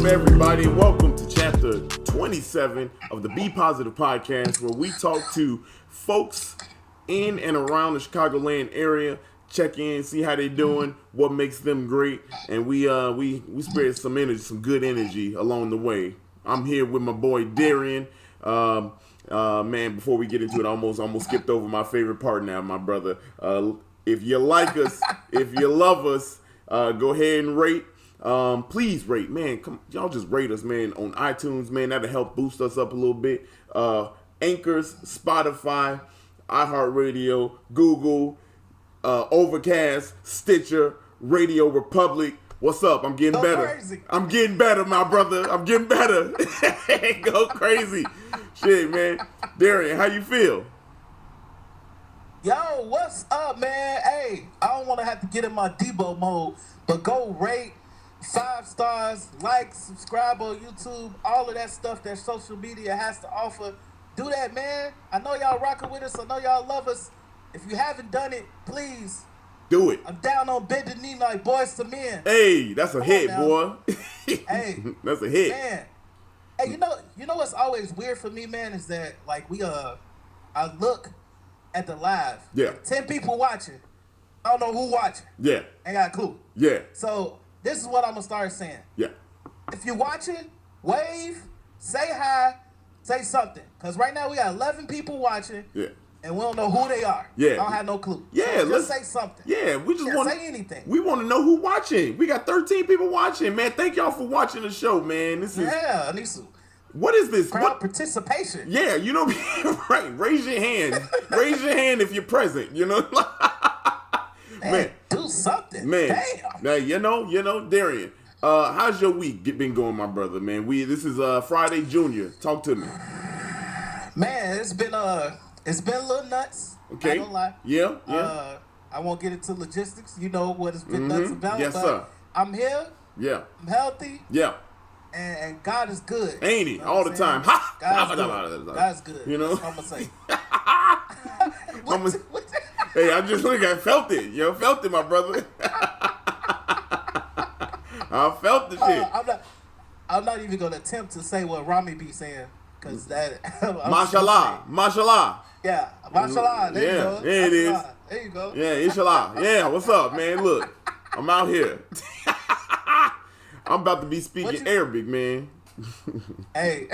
everybody. Welcome to chapter 27 of the Be Positive podcast, where we talk to folks in and around the Chicagoland area, check in, see how they doing, what makes them great, and we spread some energy, some good energy along the way. I'm here with my boy Darrian. Man, before we get into it, I almost skipped over my favorite part now, my brother. If you like us, if you love us, go ahead and rate. Please rate, man. Y'all just rate us, man, on iTunes, man. That'll help boost us up a little bit. Anchors, Spotify, iHeartRadio, Google, Overcast, Stitcher, Radio Republic. What's up? I'm getting better. Crazy. I'm getting better, my brother. I'm getting better. Go crazy. Shit, man. Darrian, how you feel? Yo, what's up, man? Hey, I don't want to have to get in my Debo mode, but go rate, 5 stars, like, subscribe on YouTube, all of that stuff that social media has to offer. Do that, man. I know y'all rocking with us. I know y'all love us. If you haven't done it, please do it. I'm down on bended knee like Boys to Men. Hey, that's a hit, boy. Hey, that's a hit, man. Hey, you know what's always weird for me, man, is that like I look at the live. Yeah. 10 people watching. I don't know who watching. Yeah. Ain't got a clue. Yeah. So this is what I'm gonna start saying. Yeah. If you're watching, wave, say hi, say something. Cause right now we got 11 people watching. Yeah. And we don't know who they are. Yeah. I don't have no clue. Yeah, so let's say something. Yeah, we just want to say anything. We want to know who watching. We got 13 people watching, man. Thank y'all for watching the show, man. This is I need some. What is this? Crowd participation. Yeah, you know, right. Raise your hand. Raise your hand if you're present, you know? Man, do something. Man. Damn. Now, you know, Darrian, how's your week been going, my brother, man? This is Friday Junior. Talk to me. Man, it's been a little nuts. Okay. I don't lie. Yeah. I won't get into logistics. You know what it's been nuts about. Yes, but sir. I'm here. Yeah. I'm healthy. Yeah. And God is good. Ain't he? You know all the time. Ha! God's good. You know? That's what I'm going to say. Hey, I felt it. You felt it, my brother. I felt the shit. I'm not even going to attempt to say what Rami be saying. Because that... Mashallah. Yeah, mashallah. There you go. Yeah, it is. There you go. Yeah, inshallah. Yeah, what's up, man? Look, I'm out here. I'm about to be speaking Arabic, man. Hey.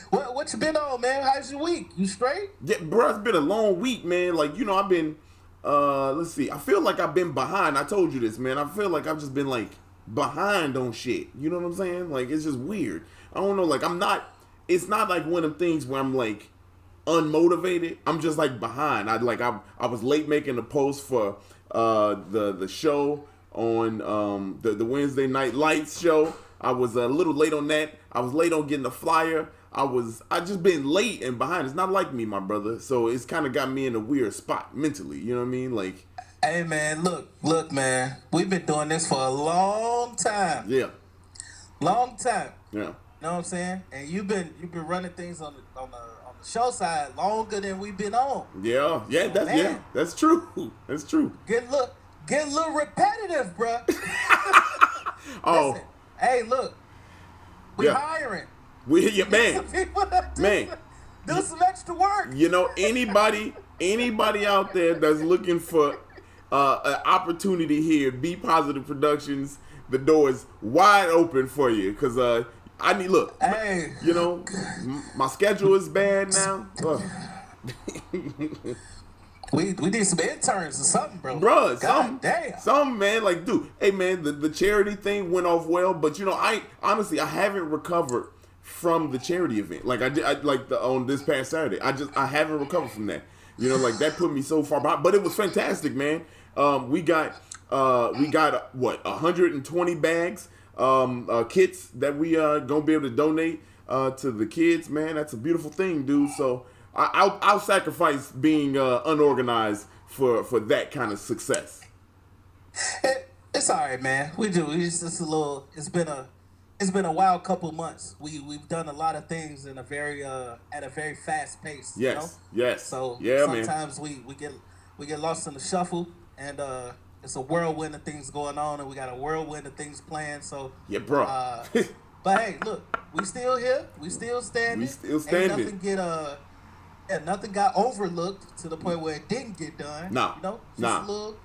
What you been on, man? How's your week? You straight? Yeah, bro, it's been a long week, man. Like, I've been, let's see. I feel like I've been behind. I told you this, man. I feel like I've just been, like, behind on shit. You know what I'm saying? Like, it's just weird. I don't know. Like, it's not like one of them things where I'm, like, unmotivated. I'm just, like, behind. I was late making a post for the show on the Wednesday Night Lights show. I was a little late on that. I was late on getting the flyer. I just been late and behind. It's not like me, my brother. So it's kind of got me in a weird spot mentally. You know what I mean? Like, hey, man, look, man. We've been doing this for a long time. Yeah. Long time. Yeah. You know what I'm saying? And you've been running things on the show side longer than we've been on. Yeah. Yeah. That's true. That's true. Get a little repetitive, bruh. Oh. Listen, hey, look. We hiring. Man. Do some extra work. Anybody out there that's looking for an opportunity here, Be Positive Productions, the door is wide open for you. Because Hey. My schedule is bad now. We need some interns or something, bro. Bruh, damn. Some man, like, dude, hey man, the charity thing went off well, but I haven't recovered from the charity event. Like on this past Saturday. I haven't recovered from that. Like that put me so far behind. But it was fantastic, man. We got 120 bags, kits that we gonna be able to donate to the kids, man. That's a beautiful thing, dude. So I'll sacrifice being unorganized for that kind of success. It's all right, man. We do. It's just a little. It's been a wild couple months. We've done a lot of things in at a very fast pace. Yes. Yes. So yeah, sometimes man. we get lost in the shuffle, and it's a whirlwind of things going on, and we got a whirlwind of things planned. So Yeah, bro. But hey, look, we still here. We still standing. We still standing. Ain't nothing got overlooked to the point where it didn't get done. Nah. You know, just Nah. a little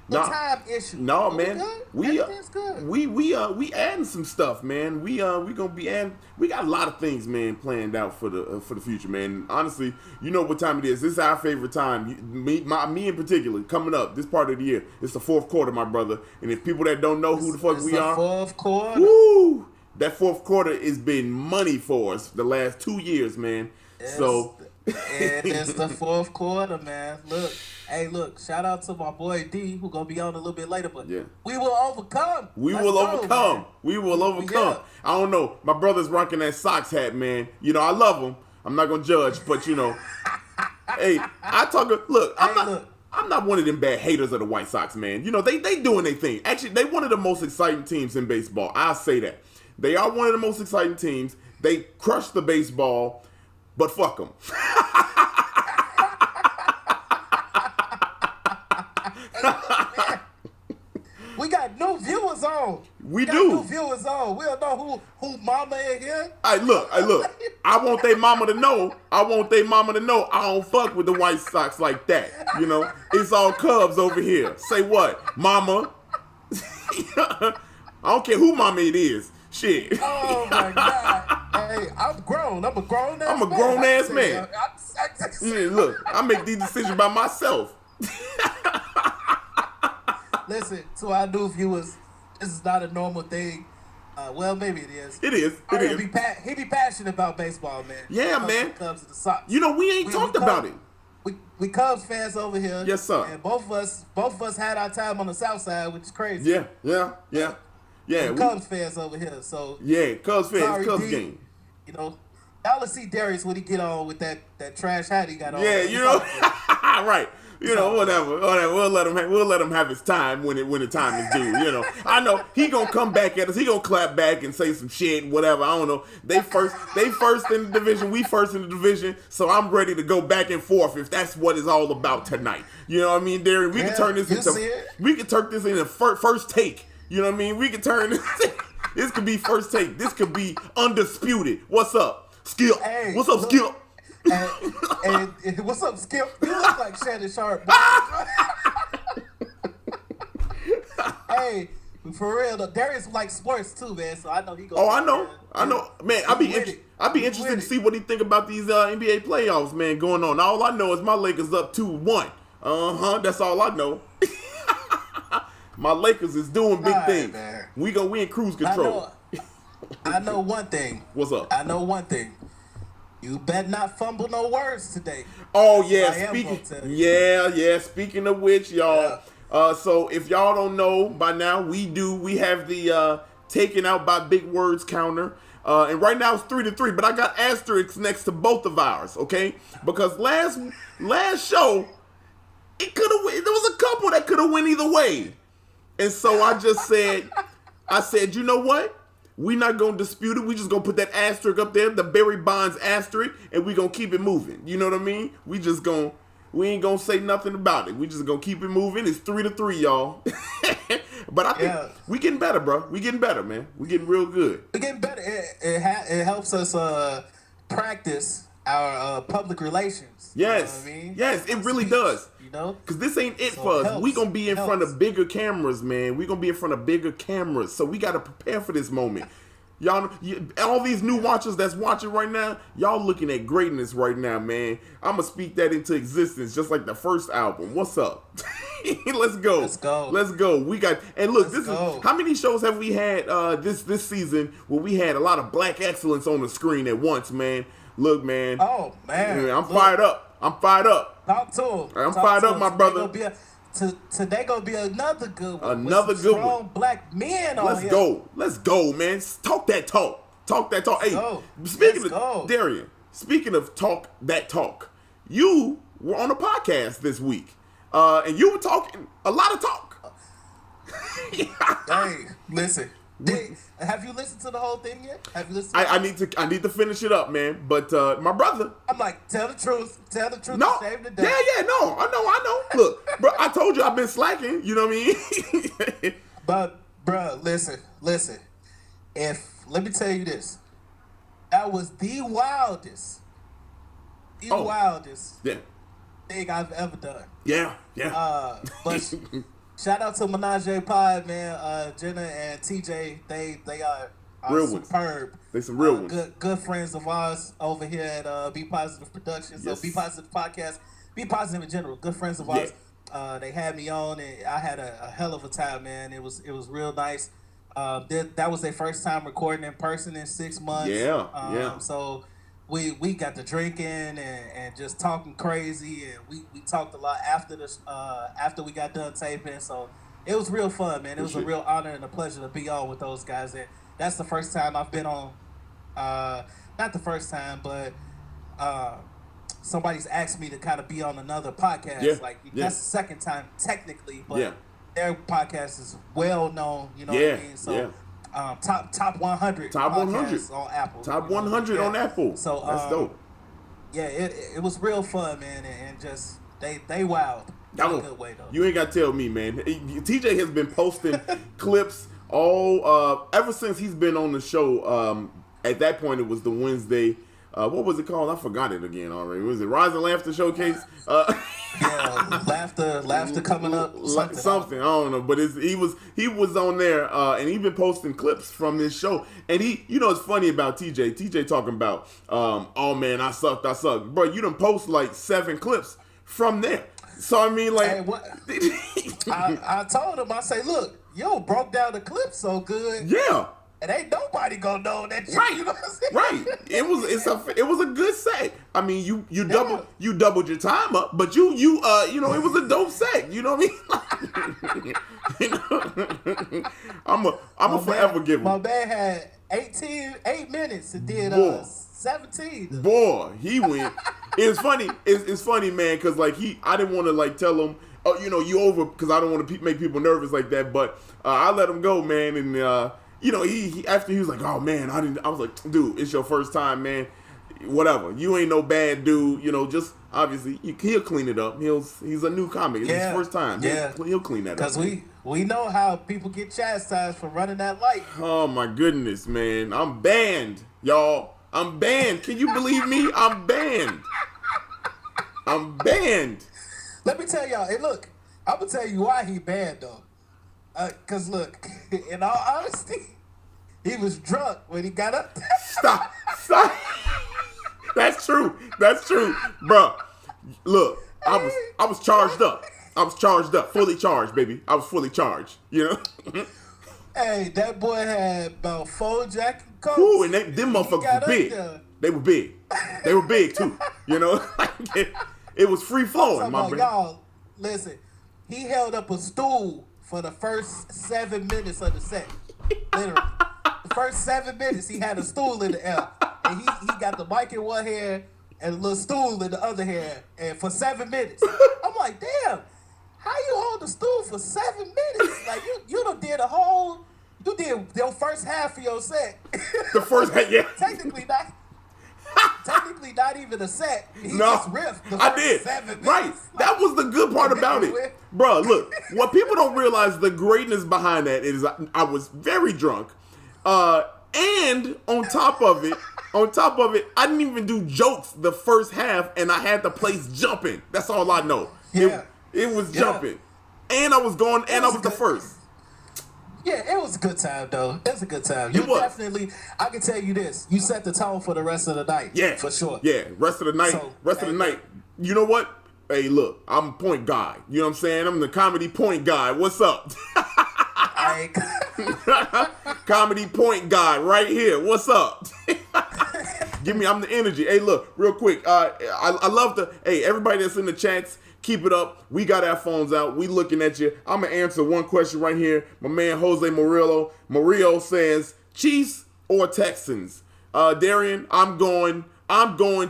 time issue. No, but man. Everything's good. We adding some stuff, man. We gonna be adding. We got a lot of things, man, planned out for the future, man. Honestly, you know what time it is. This is our favorite time. Me in particular, coming up this part of the year. It's the fourth quarter, my brother. And if people that don't know who the fuck we are, fourth quarter. Woo! That fourth quarter has been money for us the last 2 years, man. It's the fourth quarter, man. Look, shout out to my boy D, who gonna be on a little bit later, but yeah. We will overcome. We will overcome. Yeah. I don't know. My brother's rocking that Sox hat, man. You know, I love him. I'm not gonna judge, but you know, hey, I'm not one of them bad haters of the White Sox, man. You know, they doing their thing. Actually, they one of the most exciting teams in baseball. I'll say that. They are one of the most exciting teams. They crush the baseball, but fuck them. We got new viewers on. We do. New viewers on. We don't know who mama in here. Hey, look. I want they mama to know. I don't fuck with the White Sox like that. You know, it's all Cubs over here. Say what, mama? I don't care who mama it is. Shit. Oh my God. Hey, I'm grown. I'm a grown ass man. I'm a grown ass man. Look, I make these decisions by myself. Listen, to our new viewers, this is not a normal thing. Well, maybe it is. It is. He be passionate about baseball, man. Yeah, man. Cubs and the Sox. You know, we ain't talked about it. We Cubs fans over here. Yes, sir. And both of us had our time on the South Side, which is crazy. Yeah. We Cubs fans over here, so yeah, Cubs fans, sorry, Cubs D. game. You know, y'all will see Darius when he get on with that trash hat he got on. Yeah, you know, right. You know, whatever. We'll let him have his time when the time is due. You know, I know he gonna come back at us. He gonna clap back and say some shit, whatever. I don't know. They first in the division. We first in the division. So I'm ready to go back and forth if that's what it's all about tonight. You know what I mean, Darren? We can turn this into first take. You know what I mean? We can turn this could be first take. This could be undisputed. What's up, Skip? Hey, what's up, Skip? And what's up, Skip? You look like Shannon Sharp. Hey, for real, though, Darius likes sports too, man. So I know he goes. Oh, I know, man. I'd be interested to see what he think about these NBA playoffs, man, going on. All I know is my Lakers up 2-1. That's all I know. My Lakers is doing big things. Man. We in cruise control. I know one thing. What's up? I know one thing. You better not fumble no words today. Oh yeah, Speaking of which, y'all. Yeah. So if y'all don't know by now, we have the taken out by big words counter. And right now it's 3-3, but I got asterisks next to both of ours, okay? Because last show, there was a couple that could have went either way. And so I said, you know what? We not going to dispute it. We just going to put that asterisk up there, the Barry Bonds asterisk, and we going to keep it moving. You know what I mean? We ain't going to say nothing about it. We just going to keep it moving. It's 3-3, y'all. But I think we getting better, bro. We getting better, man. We getting real good. We getting better. It helps us practice our public relations. Yes. You know what I mean? Yes, it really does. You know? Because this ain't it for us. We going to be in front of bigger cameras, man. We going to be in front of bigger cameras. So we got to prepare for this moment. Y'all, all these new watchers that's watching right now, y'all looking at greatness right now, man. I'm going to speak that into existence just like the first album. What's up? Let's go. We got, and look, how many shows have we had this season where we had a lot of black excellence on the screen at once, man? Look, man. Oh, man. I'm fired up. Talk to him. I'm fired up, my brother. Today gonna be another good one. Another good one. Strong black men on here. Let's go, man. Talk that talk. Hey, speaking of Darrian, speaking of talk that talk, you were on a podcast this week, and you were talking a lot of talk. Hey, listen. Have you listened to the whole thing yet? Have you listened? I need to finish it up, man. But my brother, I'm like, tell the truth. Tell the truth. no, Shame the yeah, day. no, I know. Look, bro, I told you I've been slacking. You know what I mean? But, bro, listen. Let me tell you this. That was the wildest Yeah. thing I've ever done. Yeah. But shout out to Menage Pod, man. Jenna and TJ, they are real superb. ones. They some real ones. Good friends of ours over here at Be Positive Productions. So Yes. Be Positive Podcast, Be Positive in general. Good friends of ours. They had me on, and I had a hell of a time, man. It was real nice. That was their first time recording in person in 6 months. Yeah. So we got to drinking and just talking crazy, and we talked a lot after we got done taping. So it was real fun, man. It was a real honor and a pleasure to be on with those guys. And that's the first time I've been on. Not the first time, but somebody's asked me to kind of be on another podcast. That's the second time technically, but their podcast is well known. You know what I mean? So. Top 100 Top 100 on Apple. Top 100 on Apple. So that's dope. Yeah, it was real fun, man, and just they wild. In a good way though. You ain't got to tell me, man. TJ has been posting clips all ever since he's been on the show. At that point, it was the Wednesday. What was it called? I forgot it again already. Was it Rise and Laughter Showcase? Yeah, laughter coming up. Something I don't know, but he was on there, and he been posting clips from this show. And it's funny about TJ. TJ talking about, oh man, I sucked, bro. You done post like 7 clips from there. So I mean, like, hey, what? I told him, I say, look, yo, broke down the clip so good. Yeah. And ain't nobody gonna know that shit. Right, you know what I'm saying? right. It was a good set. I mean, you doubled your time up, but you it was a dope set. You know what I mean? I'm forever give him. My man had 8 minutes and did 17. Boy, he went. It's funny. It's funny, man, because like I didn't want to like tell him, oh, you over, because I don't want to make people nervous like that. But I let him go, man, and. He after he was like, oh man, I was like, dude, it's your first time, man. Whatever. You ain't no bad dude. Just obviously he'll clean it up. He's a new comic. It's his first time. Yeah. He'll clean that up. Because we know how people get chastised for running that light. Oh my goodness, man. I'm banned, y'all. I'm banned. Can you believe me? I'm banned. Let me tell y'all. Hey, look, I'm gonna tell you why he banned though. Cause look, in all honesty, he was drunk when he got up there. Stop. That's true, bro. Look, I was charged up. Fully charged, baby. I was fully charged. Hey, that boy had about 4 Jack and Cokes. Ooh, and them motherfuckers were big. They were big. They were big too. It was free flowing, my man. Y'all, listen, he held up a stool for the first 7 minutes of the set. Literally. The first 7 minutes, he had a stool in the air. And he got the mic in one hand and a little stool in the other hand. And for 7 minutes. I'm like, damn, how you hold the stool for 7 minutes? Like, you done did you did your first half of your set. The first half, yeah. Technically not even a set. He No, just riffed the I first did. 7 minutes. Right. That was the good part about it. Bro, look, what people don't realize, the greatness behind that is I was very drunk. And on top of it, I didn't even do jokes the first half, and I had the place jumping. That's all I know. Yeah. It was jumping. And I was going, and I was the first. Yeah, it was a good time, though. It was a good time. You definitely, I can tell you this, you set the tone for the rest of the night. Yeah. For sure. Yeah, rest of the night. You know what? Hey, look, I'm point guy. You know what I'm saying? I'm the comedy point guy. What's up? Comedy point guy right here. What's up? I'm the energy. Hey, look, real quick. I love everybody that's in the chats, keep it up. We got our phones out. We looking at you. I'm going to answer one question right here. My man, Jose Murillo says, Chiefs or Texans? Darrian, I'm going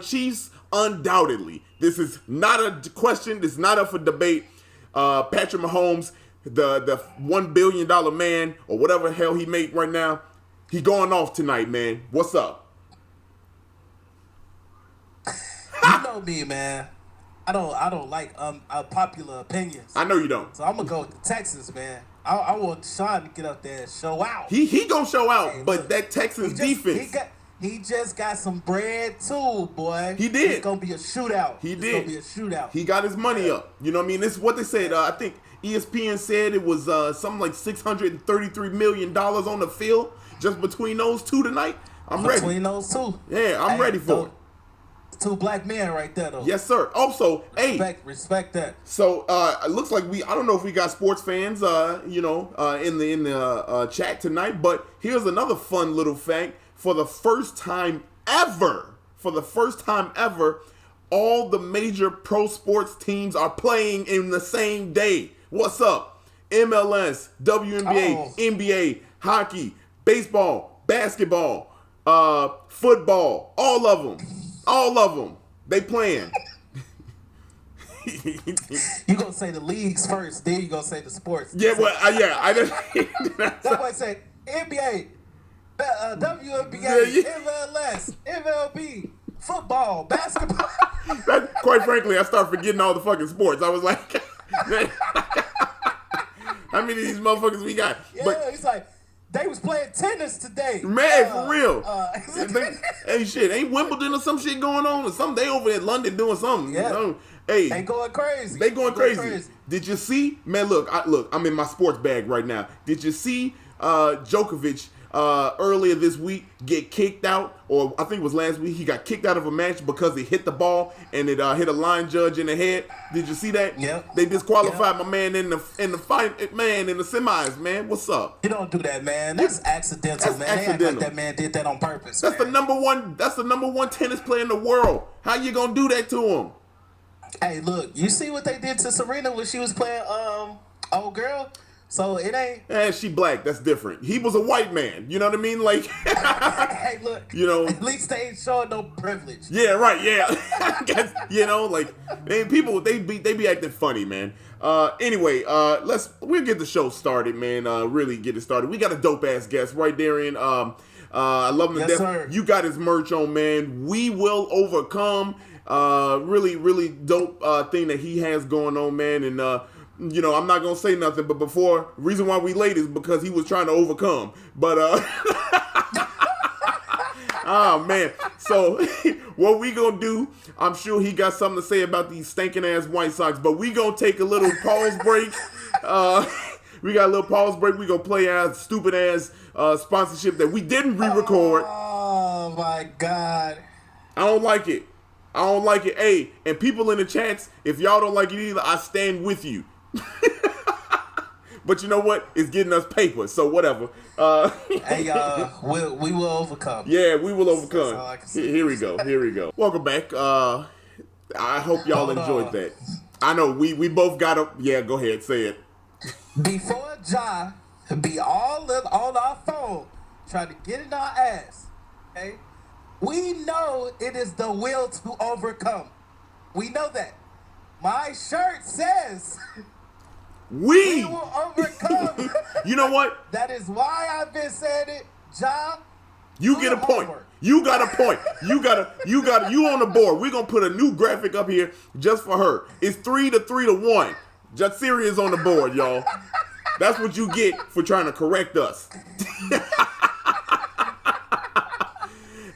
Chiefs undoubtedly. This is not a question. This is not up for debate. Patrick Mahomes, the $1 billion man or whatever the hell he made right now, he going off tonight, man. What's up? You know me, man. I don't like unpopular opinions. I know you don't. So I'm gonna go with the Texans, man. I want Sean to get up there and show out. He gonna show out, Hey, but look, that Texans defense. He just got some bread too, boy. He did. It's gonna be a shootout. It's gonna be a shootout. He got his money up. You know what I mean? This is what they said. I think ESPN said it was something like $633 million on the field just between those two tonight. I'm ready. Between those two. Yeah, I'm ready for it. Two black men right there, though. Yes, sir. Also, respect that. So it looks like I don't know if we got sports fans, in the chat tonight, but here's another fun little fact. For the first time ever, all the major pro sports teams are playing in the same day. What's up? MLS, WNBA, NBA, hockey, baseball, basketball, football, all of them. They playing. You gonna say the leagues first, then you gonna say the sports. Yeah, well, I just. That's why I say NBA, WNBA, MLS, MLB, football, basketball. Quite frankly, I start forgetting all the fucking sports. I was like, how many of these motherfuckers we got? Yeah, it's like. They was playing tennis today. Man, for real. Hey, shit, ain't Wimbledon or some shit going on? Or something? They over at London doing something. Yeah. You know? Hey, they going crazy. They going crazy. Did you see? Man, look, I'm in my sports bag right now. Did you see Djokovic earlier this week get kicked out? Or I think it was last week. He got kicked out of a match because he hit the ball and it hit a line judge in the head. Did you see that? Yep. They disqualified my man in the fight, man, in the semis, man. What's up? You don't do that, man. That's accidental, man. Accidental. They act like that man did that on purpose. That's the number one tennis player in the world. How you gonna do that to him? Hey, look, you see what they did to Serena when she was playing old girl? So it ain't. She black. That's different. He was a white man. You know what I mean? Like, hey, look. You know, at least they ain't showing no privilege. Yeah, right. Yeah, you know, like people they be acting funny, man. Anyway, we'll get the show started, man. Really get it started. We got a dope ass guest, right, Darrian? I love him to death. Sir. You got his merch on, man. We will overcome. Really, really dope thing that he has going on, man, and. I'm not gonna say nothing, but reason why we late is because he was trying to overcome. But oh man. So what we gonna do, I'm sure he got something to say about these stinking ass White Sox, but we gonna take a little pause break. We got a little pause break. We gonna play our stupid ass sponsorship that we didn't re-record. Oh my God. I don't like it. Hey, and people in the chats, if y'all don't like it either, I stand with you. But you know what? It's getting us paper, so whatever. Hey, we will overcome. Yeah, we will overcome. That's all I can say. Here we go. Welcome back. I hope y'all enjoyed that. I know we both got up. Yeah, go ahead, say it. Before Ja be all on our phone trying to get in our ass, okay? We know it is the will to overcome. We know that. My shirt says we will overcome. You know what? That is why I've been saying it, Ja. You get a point. You got a point. You on the board. We're gonna put a new graphic up here just for her. It's 3-1. Jatsiri is on the board, y'all. That's what you get for trying to correct us.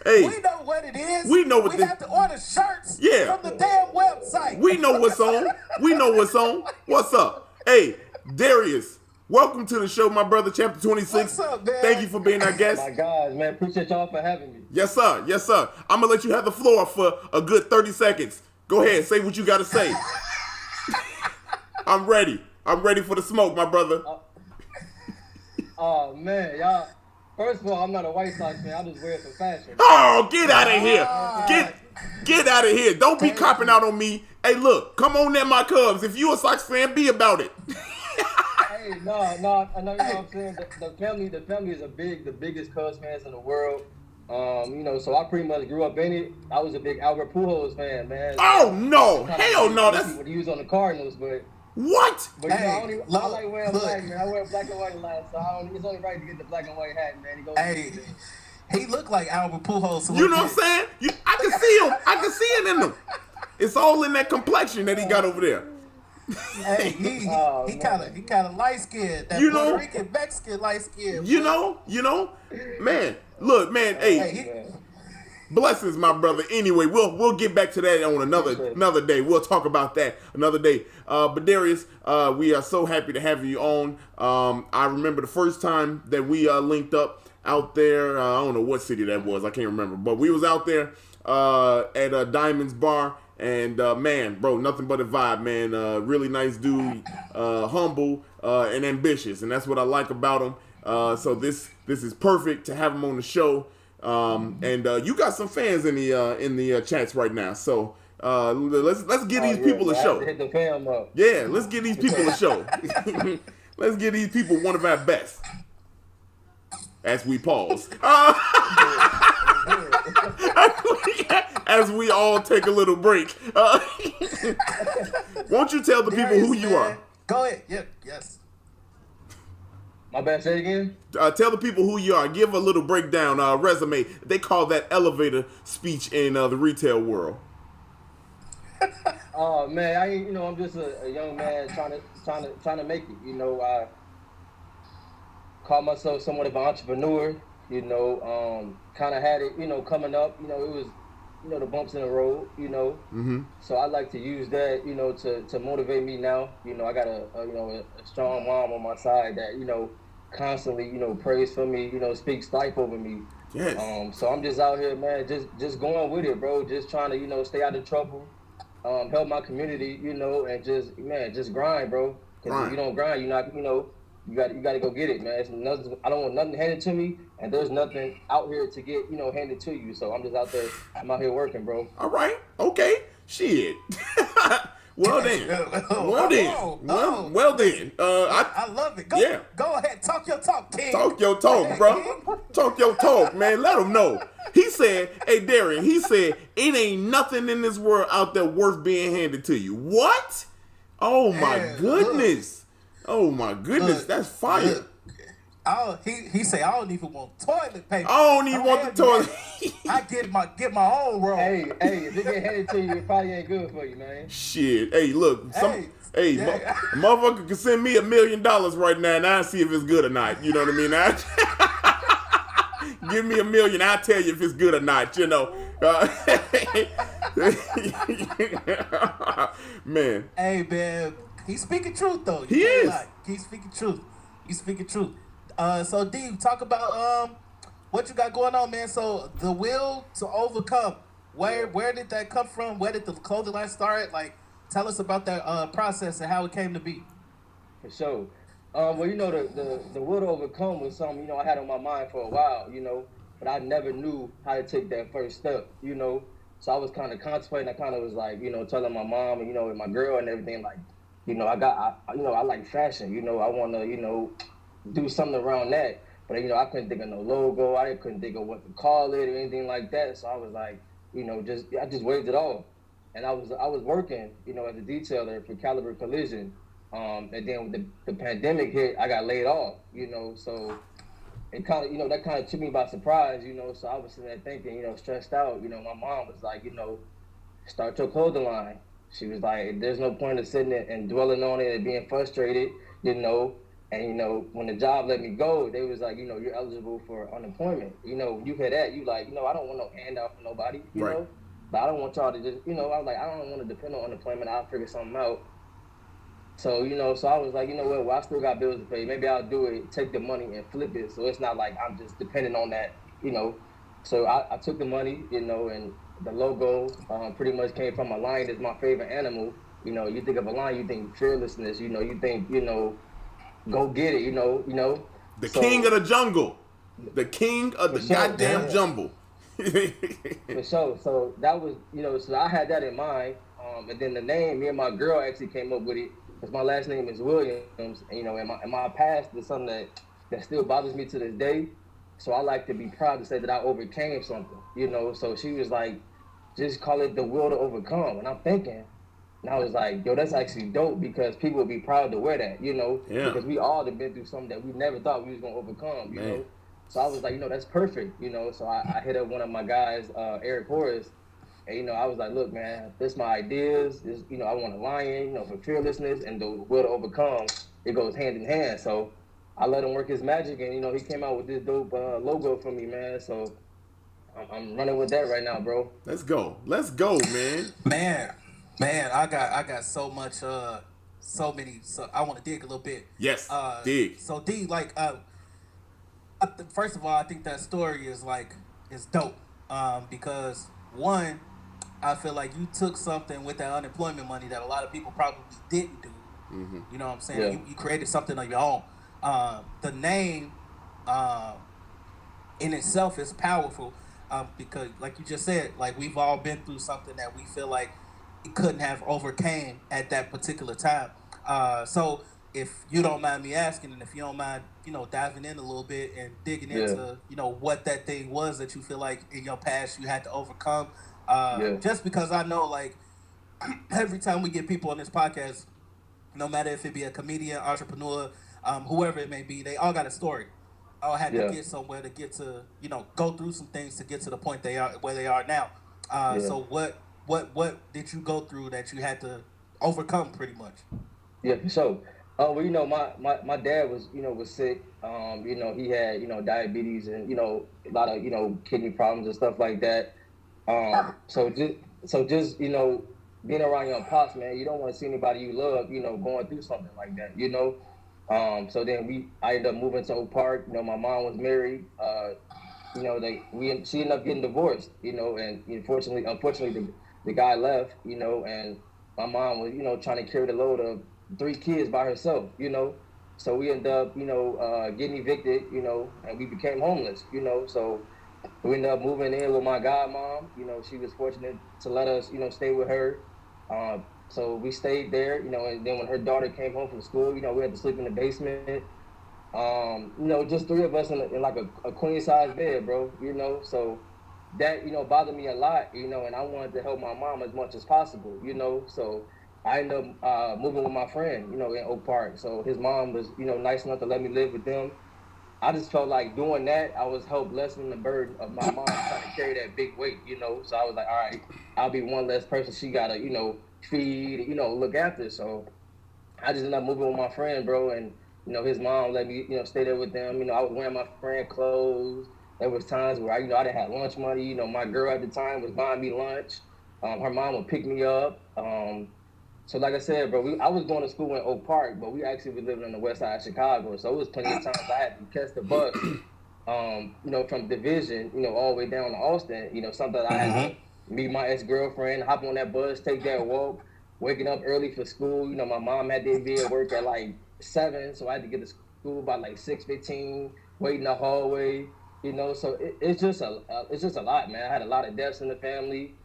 Hey, we know what it is. We know what we have to order shirts from the damn website. We know what's on. What's up? Hey, Darius, welcome to the show, my brother, chapter 26. What's up, man? Thank you for being our guest. My guys, man, appreciate y'all for having me. Yes, sir. I'm gonna let you have the floor for a good 30 seconds. Go ahead, say what you gotta say. I'm ready for the smoke, my brother. Oh man, y'all. First of all, I'm not a White Sox fan. I just wear it for fashion. Oh, get out of here. Get out of here. Don't be copping out on me. Hey, look, come on there, my Cubs. If you a Sox fan, be about it. Hey, no, I know you know what I'm saying. The family is the biggest Cubs fans in the world. So I pretty much grew up in it. I was a big Albert Pujols fan, man. Oh no, hell no. That's what he was on the Cardinals, but What? But you know, Hey, I like wearing look. black, man. I wear black and white a lot, so it's only right to get the black and white hat, man. He goes. Hey, he looked like Albert Pujols. You know what I'm saying? I can see him. I can see it in him. It's all in that complexion that he got over there. Hey, he kind of light skinned. That You know? Puerto Rican Mexican light skinned. You know, man. Look, man. Hey, blessings, my brother. Anyway, we'll get back to that on another day. We'll talk about that another day. But Darius, we are so happy to have you on. I remember the first time that we linked up out there. I don't know what city that was. I can't remember. But we was out there at Diamond's Bar. And man, bro, nothing but a vibe, man. Really nice dude, humble and ambitious, and that's what I like about him. So this is perfect to have him on the show. And you got some fans in the chats right now. So let's give these people a show. Hit the fam up. Yeah, let's give these people a show. Let's give these people one of our best. As we pause. As we all take a little break. Won't you tell the people who you are? Go ahead. Yeah, yes. My bad, say it again? Tell the people who you are. Give a little breakdown, resume. They call that elevator speech in the retail world. Oh man, I'm just a young man trying to make it. You know, I call myself somewhat of an entrepreneur. You know, kind of had it. You know, coming up. You know, it was. You know, the bumps in the road, you know. Mm-hmm. So I like to use that, you know, to motivate me now. You know, I got a strong mom on my side that, you know, constantly, you know, prays for me, you know, speaks life over me. Yes. So I'm just out here, man, just going with it, bro. Just trying to, you know, stay out of trouble, help my community, you know, and just grind, bro. Because if you don't grind, you're not, you know, you got to go get it, man. It's nothing, I don't want nothing handed to me, and there's nothing out here to get, you know, handed to you. So I'm just out there. I'm out here working, bro. All right. Okay. Shit. Well then. Well then. I love it. Go ahead. Talk your talk, King. Talk your talk, bro. Talk your talk, man. Let them know. He said, hey, Darrian, it ain't nothing in this world out there worth being handed to you. What? Oh, my goodness. Oh my goodness, that's fire. He say I don't even want toilet paper. I don't even want the toilet. I get my own roll. Hey, if it get handed to you, it probably ain't good for you, man. Shit. Hey, look, motherfucker can send me $1 million right now and I'll see if it's good or not. You know what I mean? Give me $1 million, I'll tell you if it's good or not, you know. Man. Hey, man. He's speaking truth, though. He is. He's speaking truth. So, D, talk about what you got going on, man. So, the will to overcome. Where did that come from? Where did the clothing line start? Like, tell us about that process and how it came to be. For sure. Well, you know, the will to overcome was something, you know, I had on my mind for a while, you know, but I never knew how to take that first step, you know. So I was kind of contemplating. I kind of was like, you know, telling my mom and, you know, and my girl and everything, like, you know, I like fashion. You know, I want to, you know, do something around that. But, you know, I couldn't think of no logo. I couldn't think of what to call it or anything like that. So I was like, you know, I just waved it off. And I was working, you know, as a detailer for Caliber Collision. And then when the pandemic hit, I got laid off, you know. So it kind of, you know, that kind of took me by surprise, you know. So I was sitting there thinking, you know, stressed out. You know, my mom was like, you know, start your clothing line. She was like, there's no point of sitting there and dwelling on it and being frustrated, you know. And, you know, when the job let me go, they was like, you know, you're eligible for unemployment. You know, you hear that, you like, you know, I don't want no handout from nobody, you know. But I don't want y'all to just, you know, I was like, I don't want to depend on unemployment. I'll figure something out. So, you know, so I was like, you know what, well, I still got bills to pay. Maybe I'll do it, take the money and flip it. So it's not like I'm just depending on that, you know. So I took the money, you know, and the logo pretty much came from a lion. That's my favorite animal. You know, you think of a lion, you think fearlessness. You know, you think, you know, go get it. You know. The king of the jungle, the king of the goddamn jungle. For sure. So that was, you know, so I had that in mind. And then the name, me and my girl actually came up with it because my last name is Williams. And, you know, in my past is something that still bothers me to this day. So I like to be proud to say that I overcame something, you know. So she was like, just call it the will to overcome. And I'm thinking, And I was like, yo, that's actually dope because people would be proud to wear that, you know, Yeah. because we all have been through something that we never thought we was gonna overcome, you know. So I was like, you know, that's perfect, you know. So I hit up one of my guys, Eric Horace, and you know, I was like, look, man, this my ideas. This, you know, I want a lion, you know, for fearlessness and the will to overcome. It goes hand in hand. So I let him work his magic, and you know, he came out with this dope logo for me, man. So I'm running with that right now, bro. Let's go, man. Man, I got so much, so many. So I want to dig a little bit. Yes, dig. So D, like, first of all, I think that story is dope. Because one, I feel like you took something with that unemployment money that a lot of people probably didn't do. Mm-hmm. You know what I'm saying? Yeah. You created something of your own. The name, in itself is powerful. Because like you just said, like we've all been through something that we feel like we couldn't have overcame at that particular time. So if you don't mind me asking, and if you don't mind, you know, diving in a little bit and digging into, you know, what that thing was that you feel like in your past you had to overcome. Just because I know, like, every time we get people on this podcast, no matter if it be a comedian, entrepreneur, whoever it may be, they all got a story. All had to get somewhere to get to, you know, go through some things to get to the point they are where they are now. So what did you go through that you had to overcome pretty much? Yeah, for sure. Well, you know, my dad was, you know, was sick. You know, he had, you know, diabetes and, you know, a lot of, you know, kidney problems and stuff like that. So just, you know, being around your pops, man, you don't want to see anybody you love, you know, going through something like that, you know. So then I ended up moving to Oak Park. You know, my mom was married. You know, she ended up getting divorced, you know, and unfortunately the guy left, you know, and my mom was, you know, trying to carry the load of 3 kids by herself, you know. So we ended up, you know, getting evicted, you know, and we became homeless, you know. So we ended up moving in with my godmom. You know, she was fortunate to let us, you know, stay with her. So we stayed there, you know, and then when her daughter came home from school, you know, we had to sleep in the basement. You know, just 3 of us in like a queen size bed, bro, you know. So that, you know, bothered me a lot, you know, and I wanted to help my mom as much as possible, you know. So I ended up moving with my friend, you know, in Oak Park. So his mom was, you know, nice enough to let me live with them. I just felt like doing that, I was helping lessen the burden of my mom trying to carry that big weight, you know. So I was like, all right, I'll be one less person she got to, you know, feed, you know, look after. So I just ended up moving with my friend, bro. And, you know, his mom let me, you know, stay there with them. You know, I was wearing my friend clothes. There was times where, you know, I didn't have lunch money. You know, my girl at the time was buying me lunch. Her mom would pick me up. So like I said, bro, I was going to school in Oak Park, but we actually were living on the west side of Chicago. So it was plenty of times I had to catch the bus, you know, from Division, you know, all the way down to Austin. You know, something I had to meet my ex-girlfriend, hop on that bus, take that walk, waking up early for school. You know, my mom had to be at work at like 7, so I had to get to school by like 6:15, wait in the hallway. You know, so it's just a lot, man. I had a lot of deaths in the family.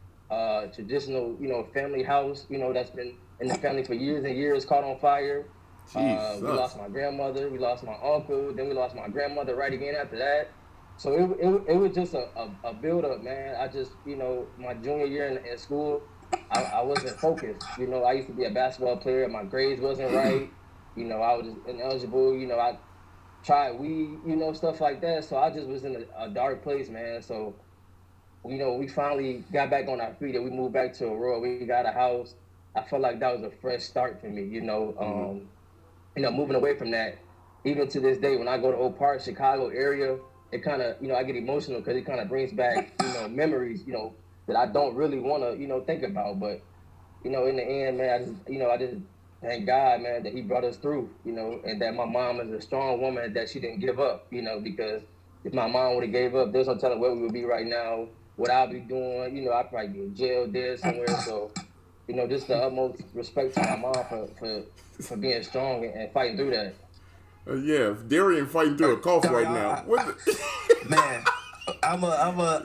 Traditional, you know, family house, you know, that's been in the family for years and years, caught on fire. We lost my grandmother, we lost my uncle, then we lost my grandmother right again after that. So it was just a build up, man. I just, you know, my junior year in school, I wasn't focused. You know, I used to be a basketball player, my grades wasn't right. You know, I was ineligible, you know, I tried weed, you know, stuff like that. So I just was in a dark place, man. So, you know, we finally got back on our feet and we moved back to Aurora. We got a house. I felt like that was a fresh start for me, you know. You know, moving away from that, even to this day, when I go to Oak Park, Chicago area, it kind of, you know, I get emotional because it kind of brings back, you know, memories, you know, that I don't really want to, you know, think about. But, you know, in the end, man, I just thank God, man, that he brought us through, you know, and that my mom is a strong woman, that she didn't give up, you know, because if my mom would have gave up, there's no telling where we would be right now, what I'll be doing. You know, I'd probably be in jail, dead somewhere. So, you know, just the utmost respect to my mom for being strong and fighting through that. Yeah, Darrian fighting through a cough right now. Man, I'm gonna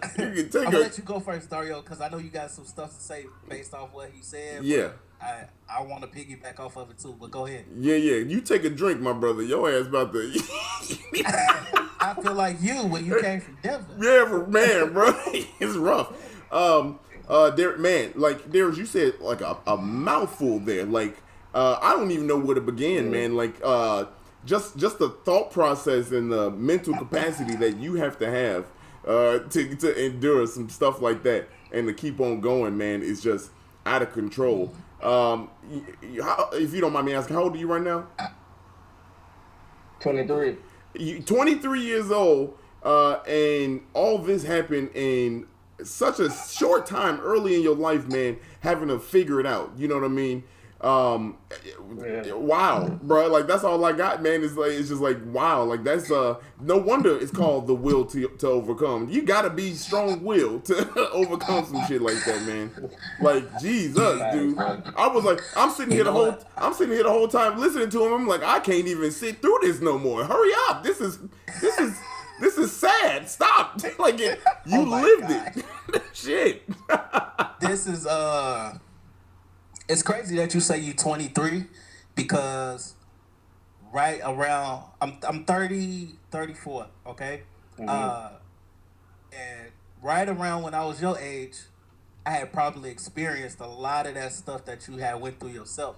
let you go first, Dario, because I know you got some stuff to say based off what he said. Yeah. I want to piggyback off of it too, but go ahead. Yeah. You take a drink, my brother. Your ass about to. I feel like you when you came from Denver. Yeah, man, bro, it's rough. Man, like Darius, you said like a mouthful there. Like, I don't even know where to begin, man. Like, just the thought process and the mental capacity that you have to have to endure some stuff like that and to keep on going, man, is just out of control. If you don't mind me asking, how old are you right now? 23. 23 years old, and all this happened in such a short time early in your life, man, having to figure it out. You know what I mean? Wow, bro. Like, that's all I got, man. It's just like, wow. Like, that's no wonder it's called the will to overcome. You gotta be strong will to overcome some shit like that, man. Like, Jesus, dude. I was like, I'm sitting here the whole time listening to him. I'm like, I can't even sit through this no more. Hurry up. This is sad. Stop. Like, you lived God. it. Shit. This is it's crazy that you say you 23 because right around I'm 34, okay? And right around when I was your age, I had probably experienced a lot of that stuff that you had went through yourself.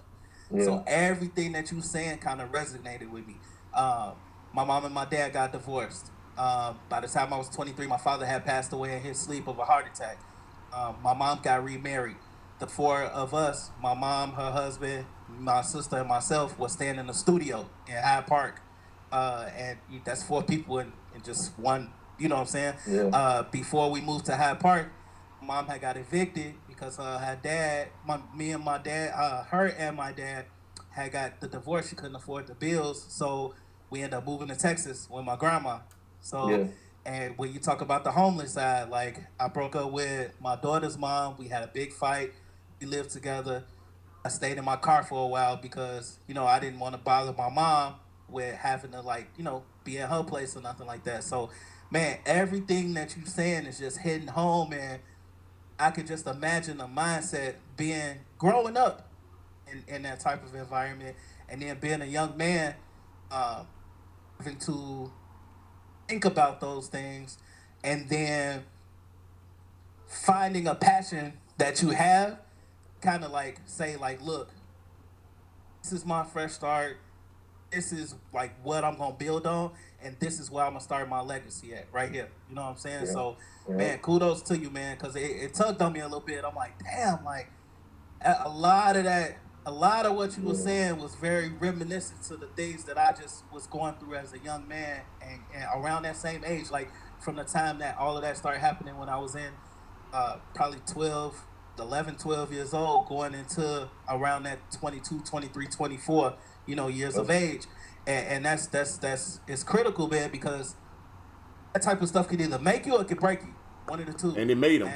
So everything that you saying kind of resonated with me. My mom and my dad got divorced. By the time I was 23, my father had passed away in his sleep of a heart attack. My mom got remarried. The four of us, my mom, her husband, my sister, and myself, was staying in the studio in Hyde Park. And that's four people in just one, you know what I'm saying? Yeah. Before we moved to Hyde Park, mom had got evicted because her dad, her and my dad had got the divorce. She couldn't afford the bills. So we ended up moving to Texas with my grandma. So, and when you talk about the homeless side, like, I broke up with my daughter's mom. We had a big fight. We lived together. I stayed in my car for a while because, I didn't want to bother my mom with having to, be in her place or nothing like that. So, man, everything that you're saying is just hitting home, and I could just imagine the mindset growing up in that type of environment, and then being a young man, having to think about those things, and then finding a passion that you have, kind of like say, like, look, this is my fresh start. This is like what I'm gonna build on, and this is where I'm gonna start my legacy at, right here. You know what I'm saying? So, man, kudos to you, man, because it tugged on me a little bit. I'm like, damn, like, a lot of what you were saying was very reminiscent to the things that I just was going through as a young man, and around that same age, like from the time that all of that started happening when I was in probably 12 years old, going into around that 22, 23, 24, years of age. And that's it's critical, man, because that type of stuff can either make you or it can break you. One of the two. And it made him.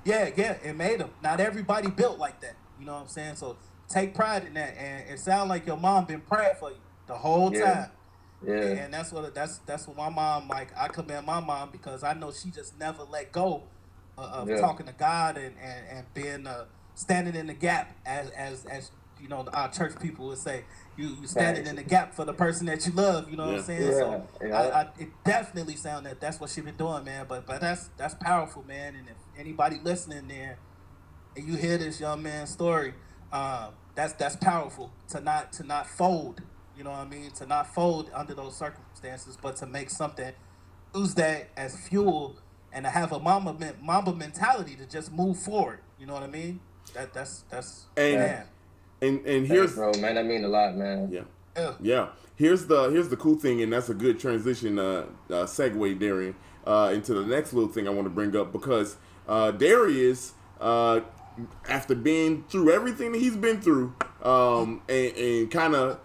It made him. Not everybody built like that. You know what I'm saying? So take pride in that. And it sounds like your mom been praying for you the whole time. Yeah. And that's what my mom, like, I commend my mom because I know she just never let go of talking to God and being standing in the gap as our church people would say. You standing in the gap for the person that you love, you know what I'm saying? So it definitely sounds that's what she been doing, man. But that's powerful, man. And if anybody listening there and you hear this young man's story, that's powerful to not fold, you know what I mean? To not fold under those circumstances, but to make something, use that as fuel and to have a mamba mentality to just move forward. You know what I mean? That's man. And here's, bro, man, that mean a lot, man. Yeah. Here's the cool thing, and that's a good transition segue, Darrian, into the next little thing I want to bring up, because Darius, after being through everything that he's been through, and kind of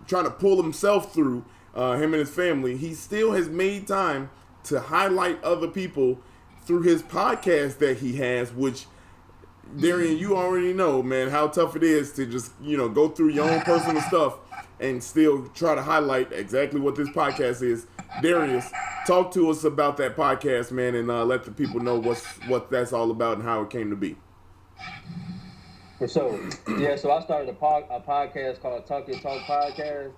trying to pull himself through, him and his family, he still has made time to highlight other people through his podcast that he has, which, Darrian, you already know, man, how tough it is to just, go through your own personal stuff and still try to highlight exactly what this podcast is. Darius, talk to us about that podcast, man, and let the people know what that's all about and how it came to be. So I started a podcast called Talk Your Talk Podcast.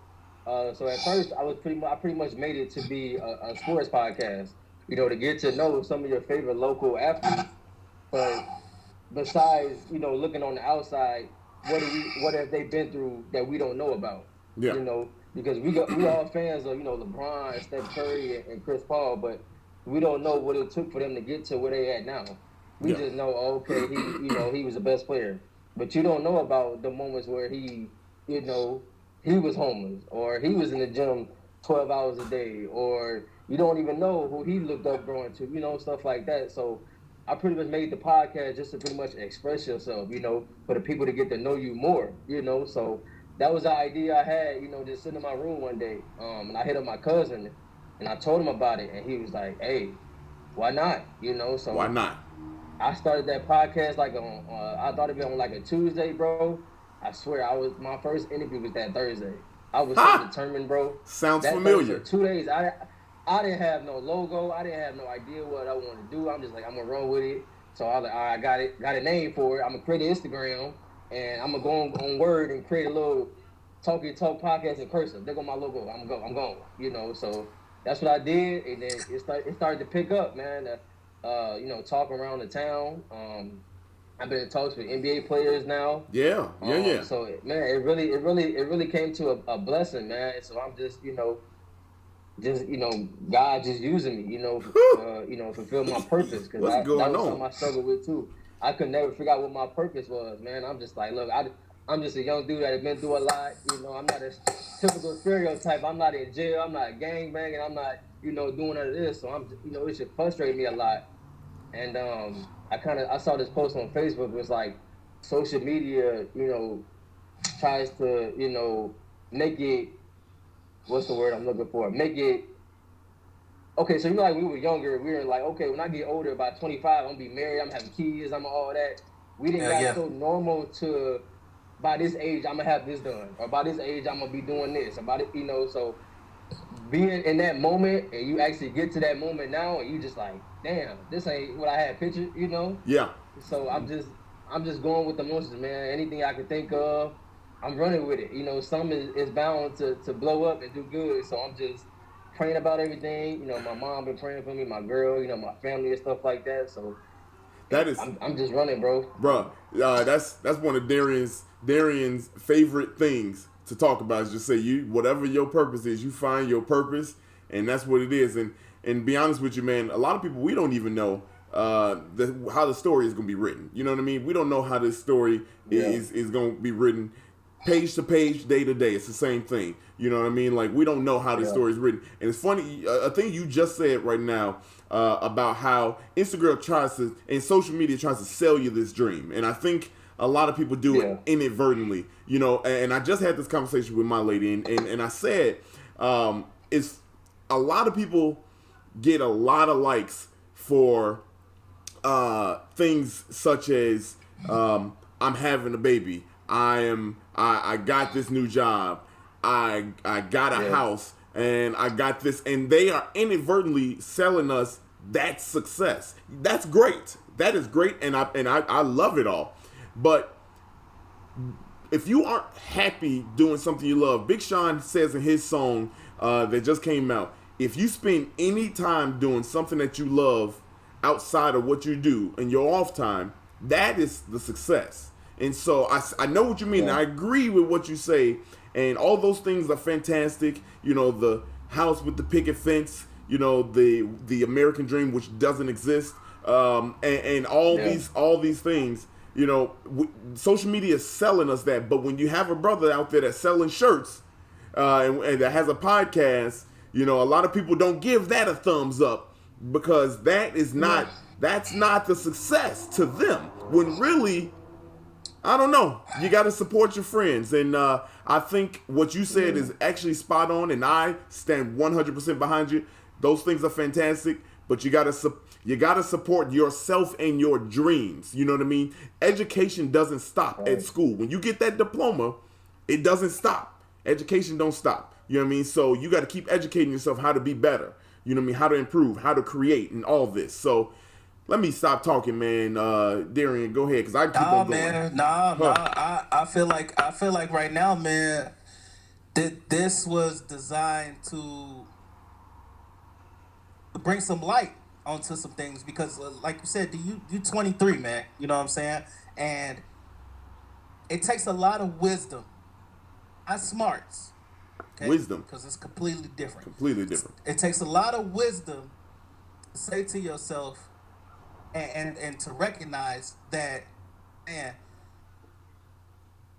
So at first, I pretty much made it to be a sports podcast, to get to know some of your favorite local athletes But besides, looking on the outside, what have they been through that we don't know about? Yeah. Because we all fans of, LeBron, Steph Curry, and Chris Paul, but we don't know what it took for them to get to where they at now. We just know, okay, he was the best player. But you don't know about the moments where he was homeless, or he was in the gym 12 hours a day, or you don't even know who he looked up growing to, stuff like that. So I pretty much made the podcast just to pretty much express yourself, for the people to get to know you more, So that was the idea I had, just sitting in my room one day. And I hit up my cousin, and I told him about it, and he was like, hey, why not? So why not? I started that podcast like I thought it'd be on like a Tuesday, bro. I swear, my first interview was that Thursday. I was so determined, bro. Sounds that familiar. Thursday, 2 days, I didn't have no logo. I didn't have no idea what I wanted to do. I'm just like, I'm gonna run with it. So I was like, all right, I got a name for it. I'm gonna create an Instagram, and I'm gonna go on Word and create a little talk podcast in cursive. There go my logo. I'm going. So that's what I did, and then it started to pick up, man. Talking around the town. I've been in talks with NBA players now. Yeah. So man, it really came to a blessing, man. So I'm just God just using me, fulfill my purpose. Because that was something I struggled with too. I could never figure out what my purpose was, man. I'm just like, look, I'm just a young dude that has been through a lot. I'm not a typical stereotype. I'm not in jail. I'm not gangbanging. I'm not, doing none of this. So I'm, it should frustrate me a lot. And I saw this post on Facebook. It was like, social media, tries to, make it. What's the word I'm looking for? Make it. Okay, so like we were younger, we were like, okay, when I get older, about 25, I'm gonna be married, I'm having kids, I'm all that. We didn't got so normal to, by this age, I'm gonna have this done, or by this age, I'm gonna be doing this, about it, so being in that moment, and you actually get to that moment now, and you just like, damn, this ain't what I had pictured, Yeah. So I'm just going with the motions, man. Anything I could think of, I'm running with it. Some is bound to blow up and do good. So I'm just praying about everything. My mom been praying for me, my girl, my family and stuff like that. So that is, I'm just running, bro. Bro, that's one of Darrian's favorite things to talk about is just say whatever your purpose is, you find your purpose, and that's what it is. And be honest with you, man, a lot of people, we don't even know how the story is going to be written. You know what I mean? We don't know how this story is going to be written page to page, day to day. It's the same thing. You know what I mean? Like, we don't know how this story is written. And it's funny, a thing you just said right now about how Instagram and social media tries to sell you this dream. And I think a lot of people do it inadvertently, and I just had this conversation with my lady, and I said, it's a lot of people get a lot of likes for things such as I'm having a baby, I got this new job, I got a house, and I got this, and they are inadvertently selling us that success. That's great. That is great, and I love it all. But if you aren't happy doing something you love, Big Sean says in his song that just came out, if you spend any time doing something that you love outside of what you do in your off time, that is the success. And so I know what you mean. I agree with what you say. And all those things are fantastic. The house with the picket fence, the American dream, which doesn't exist. And all these things, social media is selling us that. But when you have a brother out there that's selling shirts and that has a podcast, a lot of people don't give that a thumbs up because that's not the success to them. When really, I don't know, you got to support your friends. And I think what you said is actually spot on, and I stand 100% behind you. Those things are fantastic, but you got to support yourself and your dreams. You know what I mean? Education doesn't stop at school. When you get that diploma, it doesn't stop. Education don't stop. You know what I mean? So you got to keep educating yourself how to be better. You know what I mean? How to improve, how to create, and all this. So let me stop talking, man. Darrian, go ahead, because I keep on going. Man, I feel like right now, man, this was designed to bring some light onto some things because, like you said, you 23, man. You know what I'm saying? And it takes a lot of wisdom, not smarts. Okay? Wisdom, because it's completely different. completely different. It takes a lot of wisdom to say to yourself and to recognize that, man,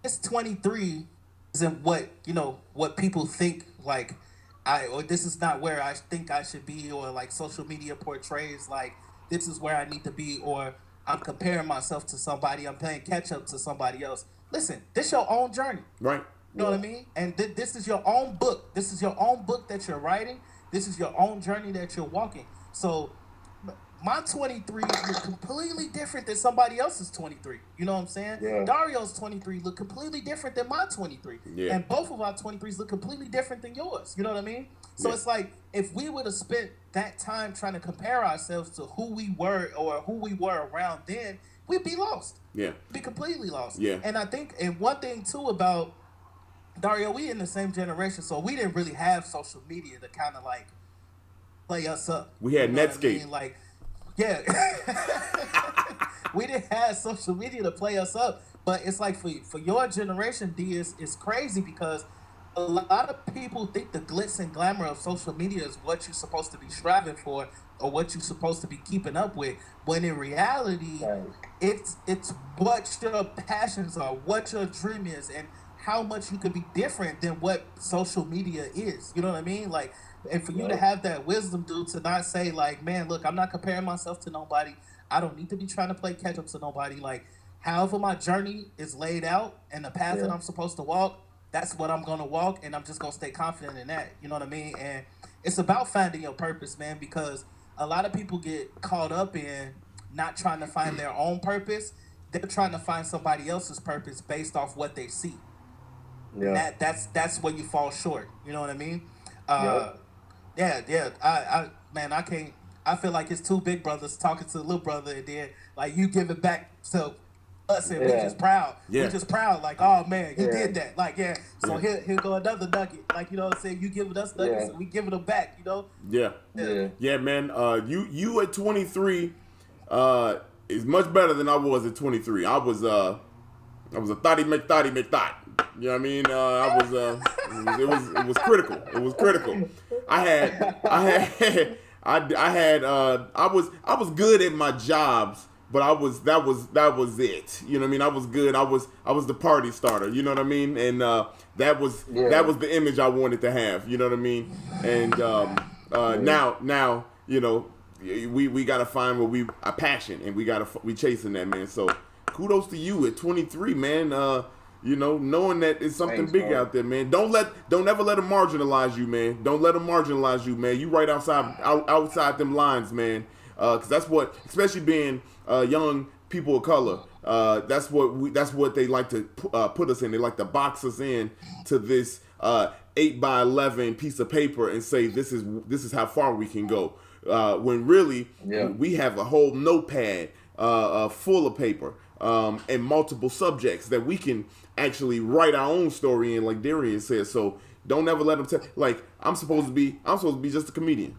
this 23 isn't what people think like or this is not where I think I should be, or like social media portrays like this is where I need to be, or I'm comparing myself to somebody, I'm playing catch up to somebody else. Listen, this your own journey. Right. You know what I mean? And this is your own book. This is your own book that you're writing. This is your own journey that you're walking. So my 23 look completely different than somebody else's 23. You know what I'm saying? Yeah. Dario's 23 look completely different than my 23. Yeah. And both of our 23s look completely different than yours. You know what I mean? So Yeah. it's like if we would have spent that time trying to compare ourselves to who we were or who we were around then, we'd be lost. Yeah. Be completely lost. Yeah. And I think, and one thing too about Dario, we in the same generation, so we didn't really have social media to kind of like play us up. We had You know what Netscape. I mean? Like, yeah, we didn't have social media to play us up. But it's like for your generation, D, it's crazy because a lot of people think the glitz and glamour of social media is what you're supposed to be striving for or what you're supposed to be keeping up with. When in reality, Right. it's what your passions are, what your dream is, and how much you could be different than what social media is. You know what I mean? Like, and for you to Right. have that wisdom, dude, to not say like, man, look, I'm not comparing myself to nobody. I don't need to be trying to play catch up to nobody. Like, however my journey is laid out and the path that Yeah. I'm supposed to walk, that's what I'm gonna walk, and I'm just gonna stay confident in that. You know what I mean? And it's about finding your purpose, man, because a lot of people get caught up in not trying to find their own purpose. They're trying to find somebody else's purpose based off what they see. Yeah. That's where you fall short. You know what I mean? Yep. Yeah. I can't. I feel like it's two big brothers talking to the little brother, and then like you give it back to us, and we Yeah. just proud. Yeah. We just proud. Like, oh man, you Yeah. did that. Like, yeah. So Yeah. here go another nugget. Like, you know what I'm saying? You giving us nuggets, Yeah. and we giving them back. You know? Yeah. Yeah. Yeah, man. You at 23 is much better than I was at 23. I was a thotty McThotty McThot. You know what I mean? It was critical. It was critical. I was good at my jobs, but that was it. You know what I mean? I was good. I was the party starter. You know what I mean? And that was the image I wanted to have. You know what I mean? And now you know we gotta find what a passion, and we chasing that, man. So kudos to you at 23, man. You know, knowing that it's something Thanks, big man. out there, man. Don't ever let them marginalize you, man. Don't let them marginalize you, man. You right outside them lines, man. Because that's what, especially being young people of color, that's what they like to put us in. They like to box us in to this 8x11 piece of paper and say this is how far we can go. When really we have a whole notepad full of paper and multiple subjects that we can actually write our own story in, like Darrian said. So don't ever let them like I'm supposed to be just a comedian.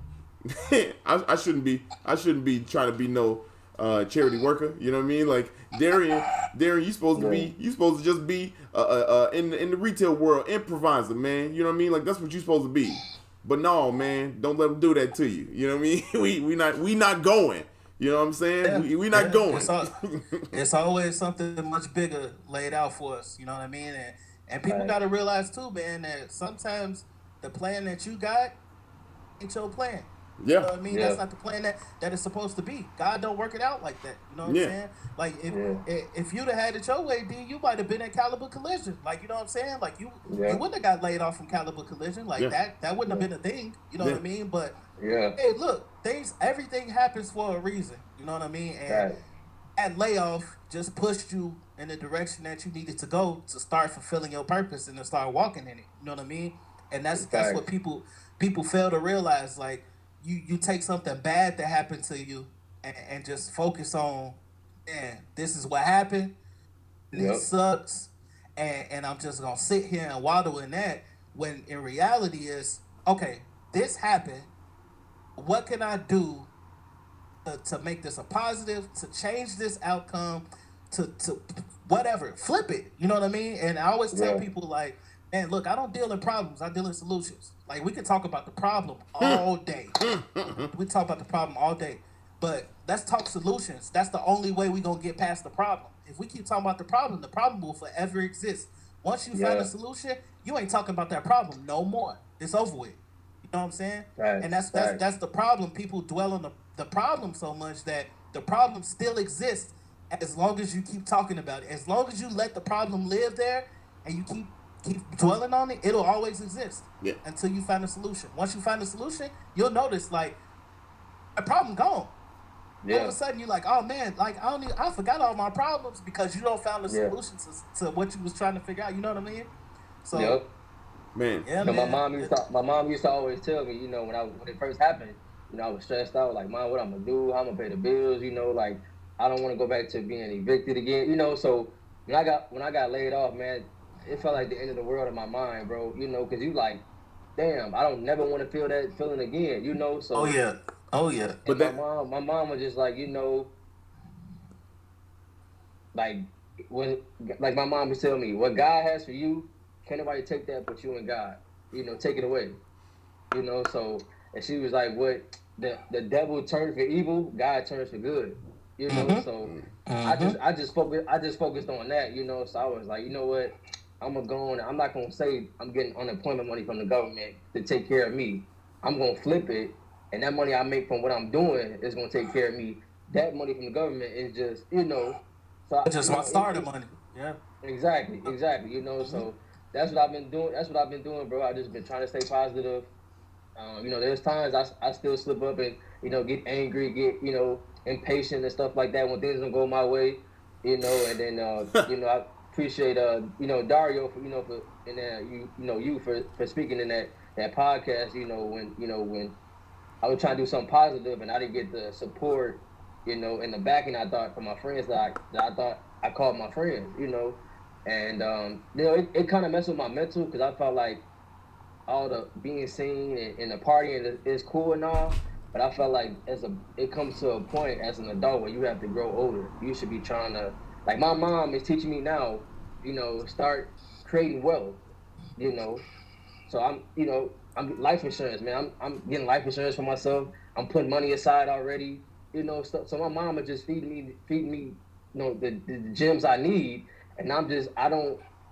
I shouldn't be trying to be no charity worker. You know what I mean? Like Darrian, you supposed to just be in the retail world improviser, man. You know what I mean? Like that's what you supposed to be. But no, man, don't let them do that to you. You know what I mean? we not going. You know what I'm saying? Yeah. We not going. It's always something much bigger laid out for us. You know what I mean? And people Right. got to realize too, man, that sometimes the plan that you got ain't your plan. You know what I mean? Yeah. That's not the plan that it's supposed to be. God don't work it out like that. You know what Yeah. I'm saying? Like if you'd have had it your way, D, you might have been at Caliber Collision. Like, you know what I'm saying? Like you wouldn't have got laid off from Caliber Collision. Like that wouldn't have been a thing. You know what I mean? But hey, look, everything happens for a reason. You know what I mean? And that layoff just pushed you in the direction that you needed to go to start fulfilling your purpose and to start walking in it. You know what I mean? And that's what people fail to realize. Like you take something bad that happened to you and just focus on, man, this is what happened. And it sucks. And I'm just gonna sit here and waddle in that, when in reality is, okay, this happened. What can I do to make this a positive, to change this outcome, to whatever, flip it. You know what I mean? And I always tell people like, man, look, I don't deal in problems. I deal in solutions. Like, we can talk about the problem all day. We talk about the problem all day. But let's talk solutions. That's the only way we're going to get past the problem. If we keep talking about the problem will forever exist. Once you find a solution, you ain't talking about that problem no more. It's over with. You know what I'm saying? Right. And that's the problem. People dwell on the problem so much that the problem still exists as long as you keep talking about it. As long as you let the problem live there and you keep dwelling on it, it'll always exist until you find a solution. Once you find a solution, you'll notice like a problem gone. All of a sudden you're like, oh man, like I forgot all my problems because you don't found a solution to what you was trying to figure out. You know what I mean? So man, my mom used to always tell me, you know, when it first happened, you know, I was stressed out, like, Mom, what I'm gonna do? How I'm gonna pay the bills? You know, like, I don't want to go back to being evicted again. You know, so when I got laid off, man, it felt like the end of the world in my mind, bro. You know, because you like, damn, I don't never want to feel that feeling again. You know, so oh yeah. But my mom was just like, you know, like my mom would tell me, what God has for you, can't nobody take that but you and God. You know, take it away. You know, so and she was like, what the devil turns for evil, God turns for good. You know, so I just focused on that. You know, so I was like, you know what, I'm gonna go on. I'm not gonna say I'm getting unemployment money from the government to take care of me. I'm gonna flip it, and that money I make from what I'm doing is gonna take care of me. That money from the government is just, you know, so it's just my starter money. Yeah. Exactly. You know, so that's what I've been doing. Bro. I just been trying to stay positive. You know, there's times I still slip up and, you know, get angry, get, you know, impatient and stuff like that when things don't go my way, you know, and then you know, I appreciate you know, Dario for, you know, for you for speaking in that podcast, you know, when I was trying to do something positive and I didn't get the support, you know, in the backing I thought from my friends that I thought I called my friends, you know, and you know, it kind of messed with my mental because I felt like all the being seen and the partying is cool and all, but I felt like it comes to a point as an adult where you have to grow older. You should be trying to, like, my mom is teaching me now, you know, start creating wealth, you know. So I'm life insurance, man. I'm getting life insurance for myself. I'm putting money aside already, you know. So my mama just feeding me, you know, the gems I need, and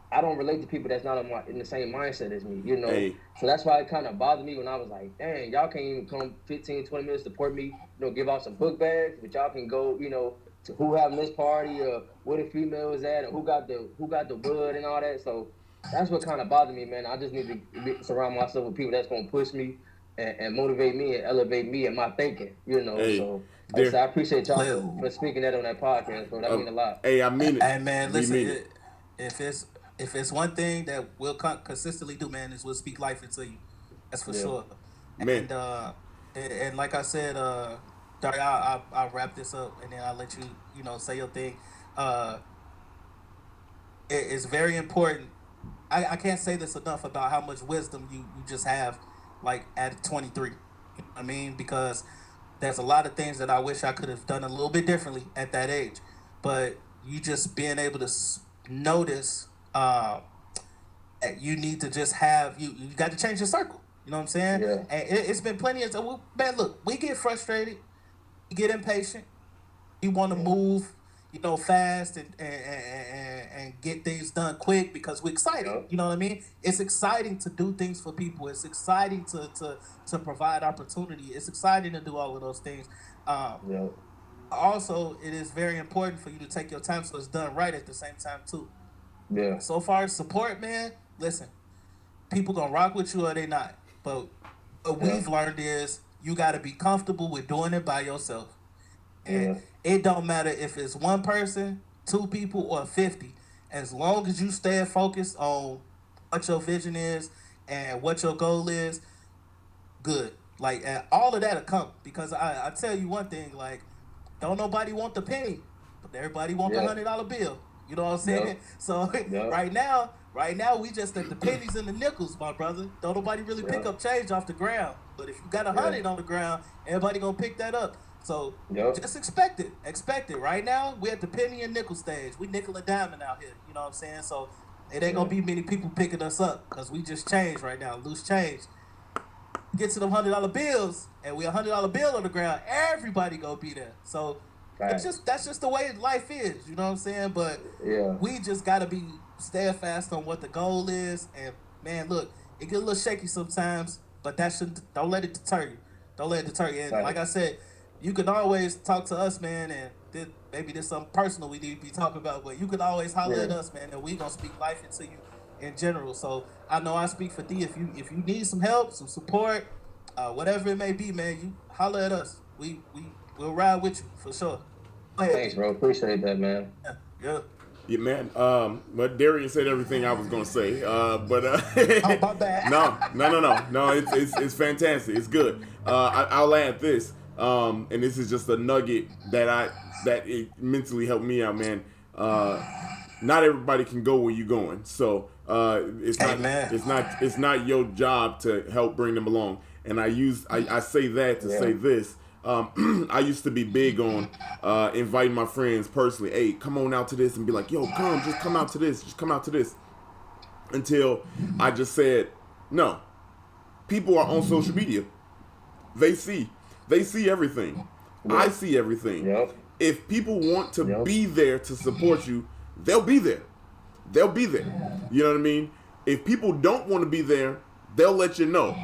I don't relate to people that's not in the same mindset as me, you know. Hey. So that's why it kind of bothered me when I was like, dang, y'all can't even come 15, 20 minutes to support me, you know, give out some book bags, but y'all can go, you know, to who having this party or where the female is at or who got the wood and all that. So that's what kind of bothered me, man. I just need to surround myself with people that's going to push me and motivate me and elevate me and my thinking, you know. Hey. So like I appreciate y'all for speaking that on that podcast, bro. That means a lot. Hey, I mean it. Hey, man, listen, if it's one thing that we'll consistently do, man, is we'll speak life into you. That's for sure. Man. And like I said, Dario, I'll wrap this up and then I'll let you, you know, say your thing. It's very important. I can't say this enough about how much wisdom you just have, like, at 23. You know what I mean? Because there's a lot of things that I wish I could have done a little bit differently at that age. But you just being able to notice you need to just have you got to change your circle. You know what I'm saying? Yeah. And it's been plenty of time. Man, look, we get frustrated, we get impatient, we want to move, you know, fast and get things done quick because we're excited. Yeah. You know what I mean? It's exciting to do things for people. It's exciting to provide opportunity. It's exciting to do all of those things. Also, it is very important for you to take your time so it's done right at the same time too. Yeah. So far as support, man, listen, people gonna rock with you or they not. But what we've learned is you gotta be comfortable with doing it by yourself. And it don't matter if it's one person, two people, or 50. As long as you stay focused on what your vision is and what your goal is, good. Like, all of that'll come. Because I tell you one thing, like, don't nobody want the penny, but everybody want the $100 bill. You know what I'm saying? Yep. So right now, we just at the pennies and the nickels, my brother. Don't nobody really pick up change off the ground. But if you got 100 on the ground, everybody gonna pick that up. So Yep. just expect it. Expect it. Right now, we're at the penny and nickel stage. We nickel and diamond out here. You know what I'm saying? So it ain't gonna be many people picking us up because we just changed right now, loose change. Get to them $100 bills, and we $100 bill on the ground. Everybody gonna be there. So Right. that's just the way life is. You know what I'm saying? But Yeah. we just gotta be steadfast on what the goal is. And man, look, it get a little shaky sometimes, but don't let it deter you. Don't let it deter you. And Right. like I said, you can always talk to us, man, and maybe there's something personal we need to be talking about, but you can always holler at us, man, and we gonna speak life into you in general. So I know I speak for D. If you need some help, some support, whatever it may be, man, you holler at us. We'll ride with you for sure. Thanks, bro. Appreciate that, man. Yeah. Yeah, man. But Darian said everything I was gonna say. Oh, my bad. No. It's fantastic. It's good. I'll add this. And this is just a nugget that it mentally helped me out, man. Not everybody can go where you're going, so it's not your job to help bring them along. And I say that to say this. I used to be big on inviting my friends personally. Hey, come on out to this, and be like, yo, just come out to this, Until I just said, no. People are on social media. They see everything. Yep. I see everything. Yep. If people want to be there to support you, they'll be there. You know what I mean? If people don't want to be there, they'll let you know.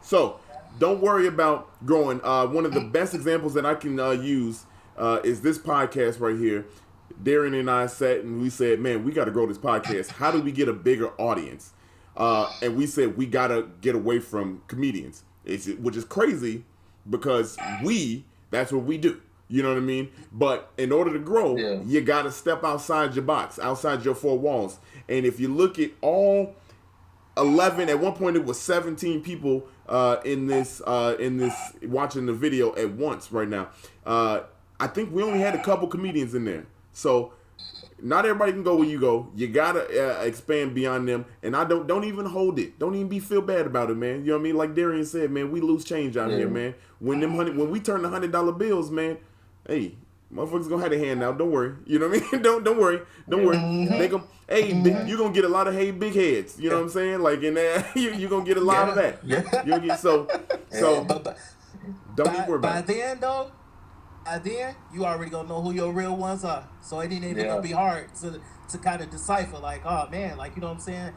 So don't worry about growing. One of the best examples that I can use is this podcast right here. Darren and I sat and we said, man, we got to grow this podcast. How do we get a bigger audience? And we said, we got to get away from comedians, which is crazy because that's what we do. You know what I mean? But in order to grow, you got to step outside your box, outside your four walls. And if you look at all 11, at one point it was 17 people in this watching the video at once right now. I think we only had a couple comedians in there. So not everybody can go where you go. You gotta expand beyond them, and don't even hold it. Don't even feel bad about it, man. You know what I mean? Like Darrian said, man, we lose change out here, man. When we turn the $100 bills, man, hey, motherfuckers gonna have their hand out. Don't worry. You know what I mean? Don't worry. They gonna, you gonna get a lot of big heads. You know what I'm saying? Like in there, you gonna get a lot of that. You gonna get so. Don't be worried about it. By then, you already gonna know who your real ones are. So it ain't even gonna be hard to kind of decipher. Like, oh man, like you know what I'm saying?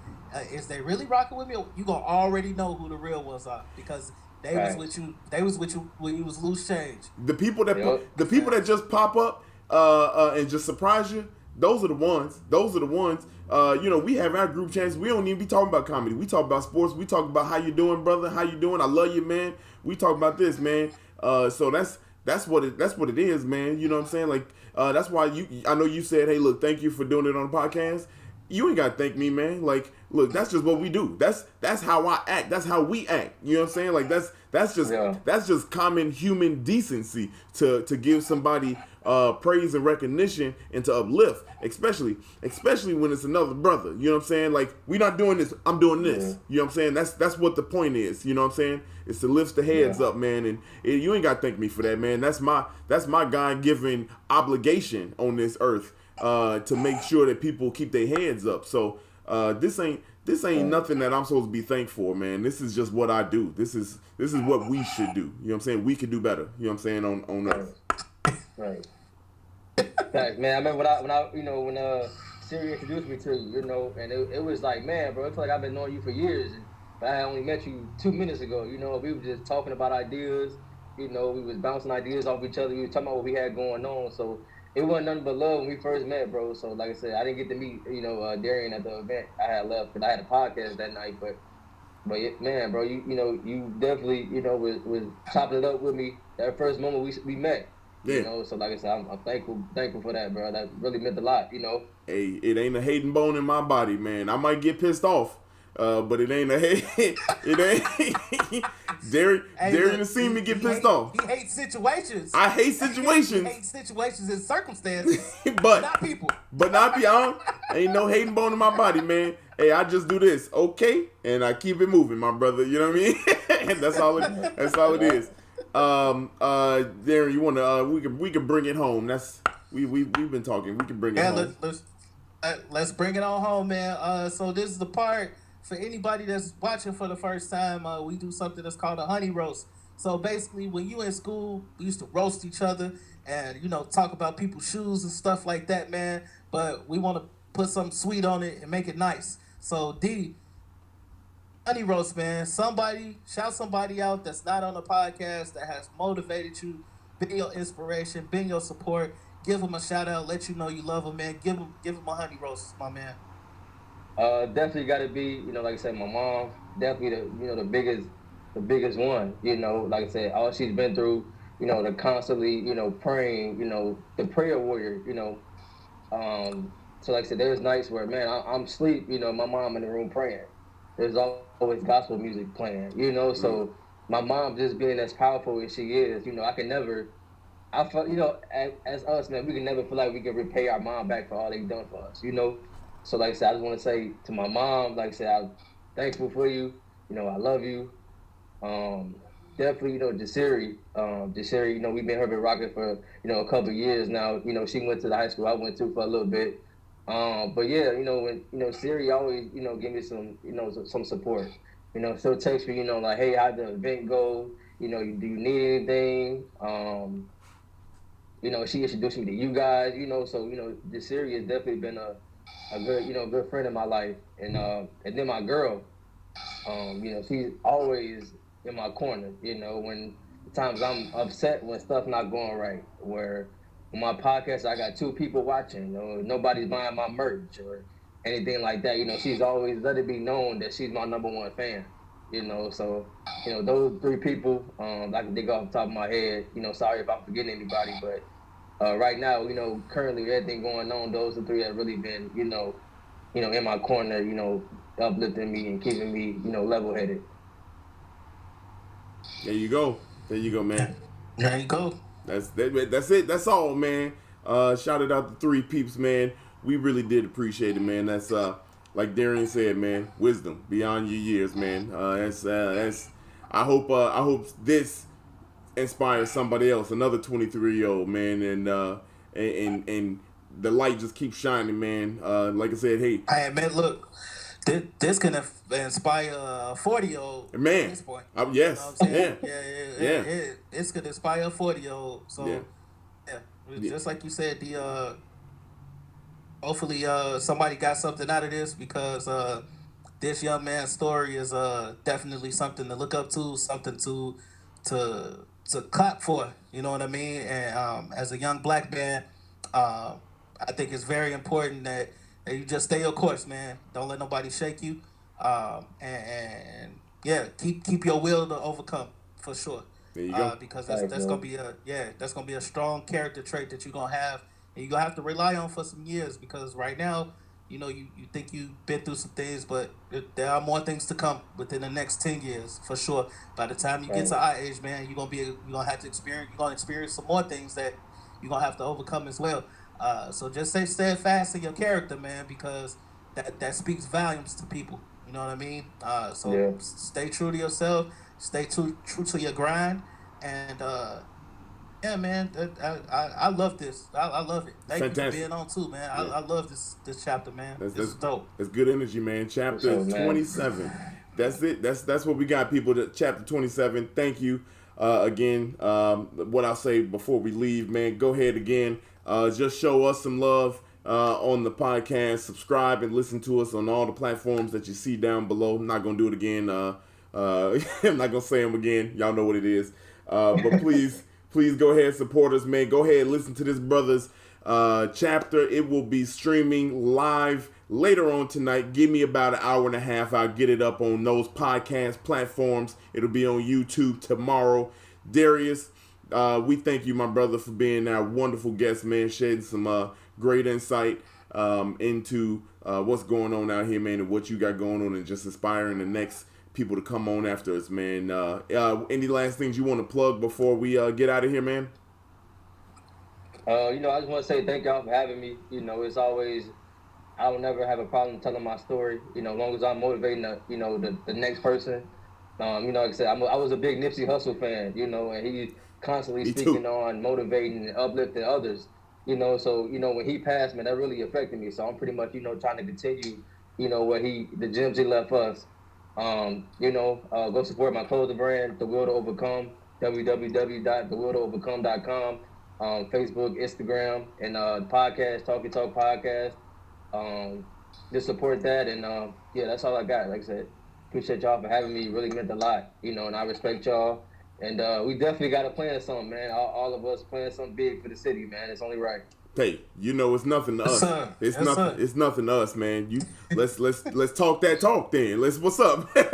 Is they really rocking with me? You gonna already know who the real ones are because they was with you. They was with you when you was loose change. The people that just pop up and just surprise you. Those are the ones. You know, we have our group chats. We don't even be talking about comedy. We talk about sports. We talk about how you doing, brother. How you doing? I love you, man. We talk about this, man. So that's what it is, man. You know what I'm saying? Like that's why I know you said, hey, look, thank you for doing it on the podcast. You ain't gotta thank me, man. Like, look, that's just what we do. That's how I act. That's how we act. You know what I'm saying? Like that's just common human decency to give somebody praise and recognition and to uplift, especially when it's another brother. You know what I'm saying? Like, we not doing this, I'm doing this. You know what I'm saying? That's what the point is. You know what I'm saying? It's to lift the heads up, man. And you ain't got to thank me for that, man. That's my God-given obligation on this earth to make sure that people keep their heads up. So this ain't nothing that I'm supposed to be thankful for, man. This is just what I do. This is what we should do. You know what I'm saying? We could do better. You know what I'm saying? On earth. Right. Thanks, man. I remember when Siri introduced me to you, you know, and it was like, man, bro, it felt like I've been knowing you for years, but I only met you 2 minutes ago. You know, we were just talking about ideas. You know, we was bouncing ideas off each other. We were talking about what we had going on. So it wasn't nothing but love when we first met, bro. So like I said, I didn't get to meet, you know, Darrian at the event. I had left because I had a podcast that night, but man, bro, you definitely, you know, was chopping it up with me that first moment we met. Yeah. You know, so like I said, I'm thankful for that, bro. That really meant a lot, you know. Hey, it ain't a hating bone in my body, man. I might get pissed off, but it ain't a hate. It ain't. Darrian has seen me get pissed off. He hates situations. I hate situations. He hates situations and circumstances, but not people. But not beyond. Ain't no hating bone in my body, man. Hey, I just do this, okay, and I keep it moving, my brother. You know what I mean? That's all it is. Darren, you wanna we can bring it home. That's we've been talking. We can bring it home. Let's bring it on home, man. So this is the part for anybody that's watching for the first time. We do something that's called a honey roast. So basically, when you in school, we used to roast each other and talk about people's shoes and stuff like that, man. But we want to put something sweet on it and make it nice. So D, honey roast, man. Shout somebody out that's not on the podcast that has motivated you, been your inspiration, been your support. Give them a shout out, let you know you love them, man. Give them a honey roast, my man. Definitely got to be, like I said, my mom. Definitely the biggest one. Like I said, all she's been through. The constantly, praying. The prayer warrior. So like I said, there's nights where, man, I'm asleep. My mom in the room praying. There's always gospel music playing. So my mom just being as powerful as she is. I can never. I felt, as us, man, we can never feel like we can repay our mom back for all they've done for us. So like I said, I just want to say to my mom, like I said, I'm thankful for you. I love you. Definitely, Desiri, we've been rocking for, a couple of years now. She went to the high school I went to for a little bit. But yeah, when, Siri always, give me some, some support. She'll text me, like, hey, how'd the event go? Do you need anything? She introduced me to you guys, so, Desiri has definitely been a good, good friend in my life. And then my girl, she's always in my corner, when times I'm upset when stuff not going right, where on my podcast, I got 2 people watching, nobody's buying my merch or anything like that. She's always let it be known that she's my number 1 fan, so, those 3 people, I can think off the top of my head, sorry if I'm forgetting anybody, but right now, currently everything going on, those are 3 that really been, in my corner, uplifting me and keeping me, level-headed. There you go, man. There you go. That's it. That's all, man. Shout it out to 3 peeps, man. We really did appreciate it, man. That's like Darrian said, man. Wisdom beyond your years, man. That's. I hope this inspires somebody else, another 23-year-old, man, and the light just keeps shining, man. Like I said, hey, man, look. This can inspire a 40-year-old man. At this point. Yes, yeah. It's gonna inspire a 40-year-old. So just like you said, hopefully somebody got something out of this, because this young man's story is definitely something to look up to, something to clap for. You know what I mean? And as a young black man, I think it's very important that you just stay your course, man. Don't let nobody shake you. And keep your will to overcome, for sure. There you go. Because that's gonna be a strong character trait that you're gonna have, and you're gonna have to rely on for some years. Because right now, you think you've been through some things, but there are more things to come within the next 10 years, for sure. By the time you get to our age, man, you're gonna experience some more things that you're gonna have to overcome as well. So just stay steadfast in your character, man, because that speaks volumes to people. You know what I mean? Stay true to yourself, stay true to your grind, and man, I love this. I love it. Thank you for being on too, man. I love this chapter, man. This is dope. It's good energy, man. Chapter 27. That's it. That's what we got, people. Chapter 27. Thank you again. What I'll say before we leave, man, go ahead again. Just show us some love on the podcast. Subscribe and listen to us on all the platforms that you see down below. I'm not going to do it again. I'm not going to say them again. Y'all know what it is. But please go ahead and support us, man. Go ahead and listen to this brother's chapter. It will be streaming live later on tonight. Give me about an hour and a half. I'll get it up on those podcast platforms. It'll be on YouTube tomorrow. Darius, we thank you, my brother, for being our wonderful guest, man, shedding some great insight into what's going on out here, man, and what you got going on, and just inspiring the next people to come on after us, man. Any last things you want to plug before we get out of here, man? I just want to say thank y'all for having me. It's always, I will never have a problem telling my story. As long as I'm motivating the next person, You know, like I said, I was a big Nipsey Hussle fan, you know, and he constantly speaking on motivating and uplifting others, you know. So, you know, when he passed, man, that really affected me. So I'm pretty much, you know, trying to continue, you know, the gems he left us. You know, go support my clothing brand, The Will to Overcome, www.thewilltoovercome.com, Facebook, Instagram, and podcast, Talk Your Talk podcast. Just support that, and yeah, that's all I got. Like I said, appreciate y'all for having me. Really meant a lot, you know, and I respect y'all. And we definitely got to plan something, man. All of us plan something big for the city, man. It's only right. Hey, you know it's nothing to us. It's nothing. It's nothing to us, man. Let's talk that talk then. What's up? let's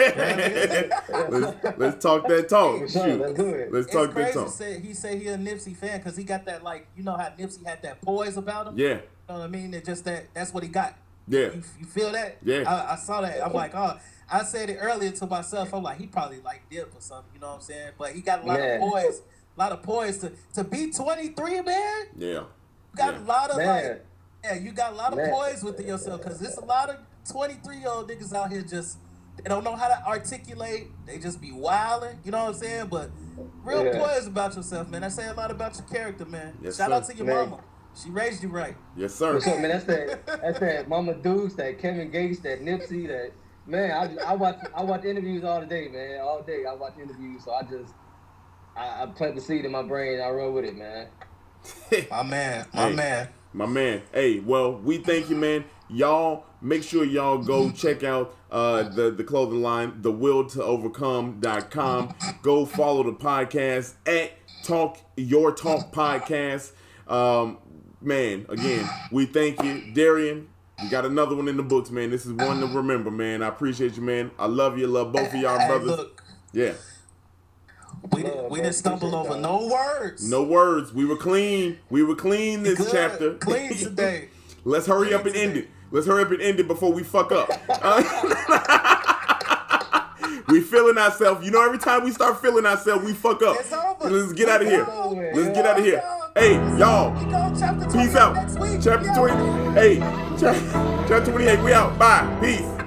talk that talk. Shoot. Let's talk that talk. He said he a Nipsey fan because he got that, like, you know how Nipsey had that poise about him. Yeah. You know what I mean? It just that's what he got. Yeah. You feel that? Yeah. I saw that. I'm like, oh. I said it earlier to myself. I'm like, he probably like dip or something. You know what I'm saying? But he got a lot of poise. A lot of poise to be 23, man. Yeah. You got a lot of you got a lot of poise within yourself, because there's a lot of 23-year-old niggas out here they don't know how to articulate. They just be wilding. You know what I'm saying? But real poise about yourself, man. That say a lot about your character, man. Yes, Shout out to your man. mama. She raised you right. Yes, sir. What's up, man? That's that Mama Dukes, that Kevin Gates, that Nipsey, that man. I watch interviews all day, man. All day I watch interviews, so I plant the seed in my brain. I roll with it, man. My man. Hey, well, we thank you, man. Y'all, make sure y'all go check out the clothing line, thewilltoovercome.com. Go follow the podcast at Talk Your Talk Podcast. Man, again, we thank you. Darrian, you got another one in the books, man. This is one to remember, man. I appreciate you, man. I love you. Love both of y'all brothers. Look, yeah. We didn't stumble over no words. No words. We were clean. We were clean this chapter. Clean today. Let's hurry up and end it. Let's hurry up and end it before we fuck up. We feeling ourselves. You know, every time we start feeling ourselves, we fuck up. It's over. Let's get out of here. Let's get out of here. Hey, y'all. Peace out. Chapter 20. Hey, chapter 28. We out. Bye. Peace.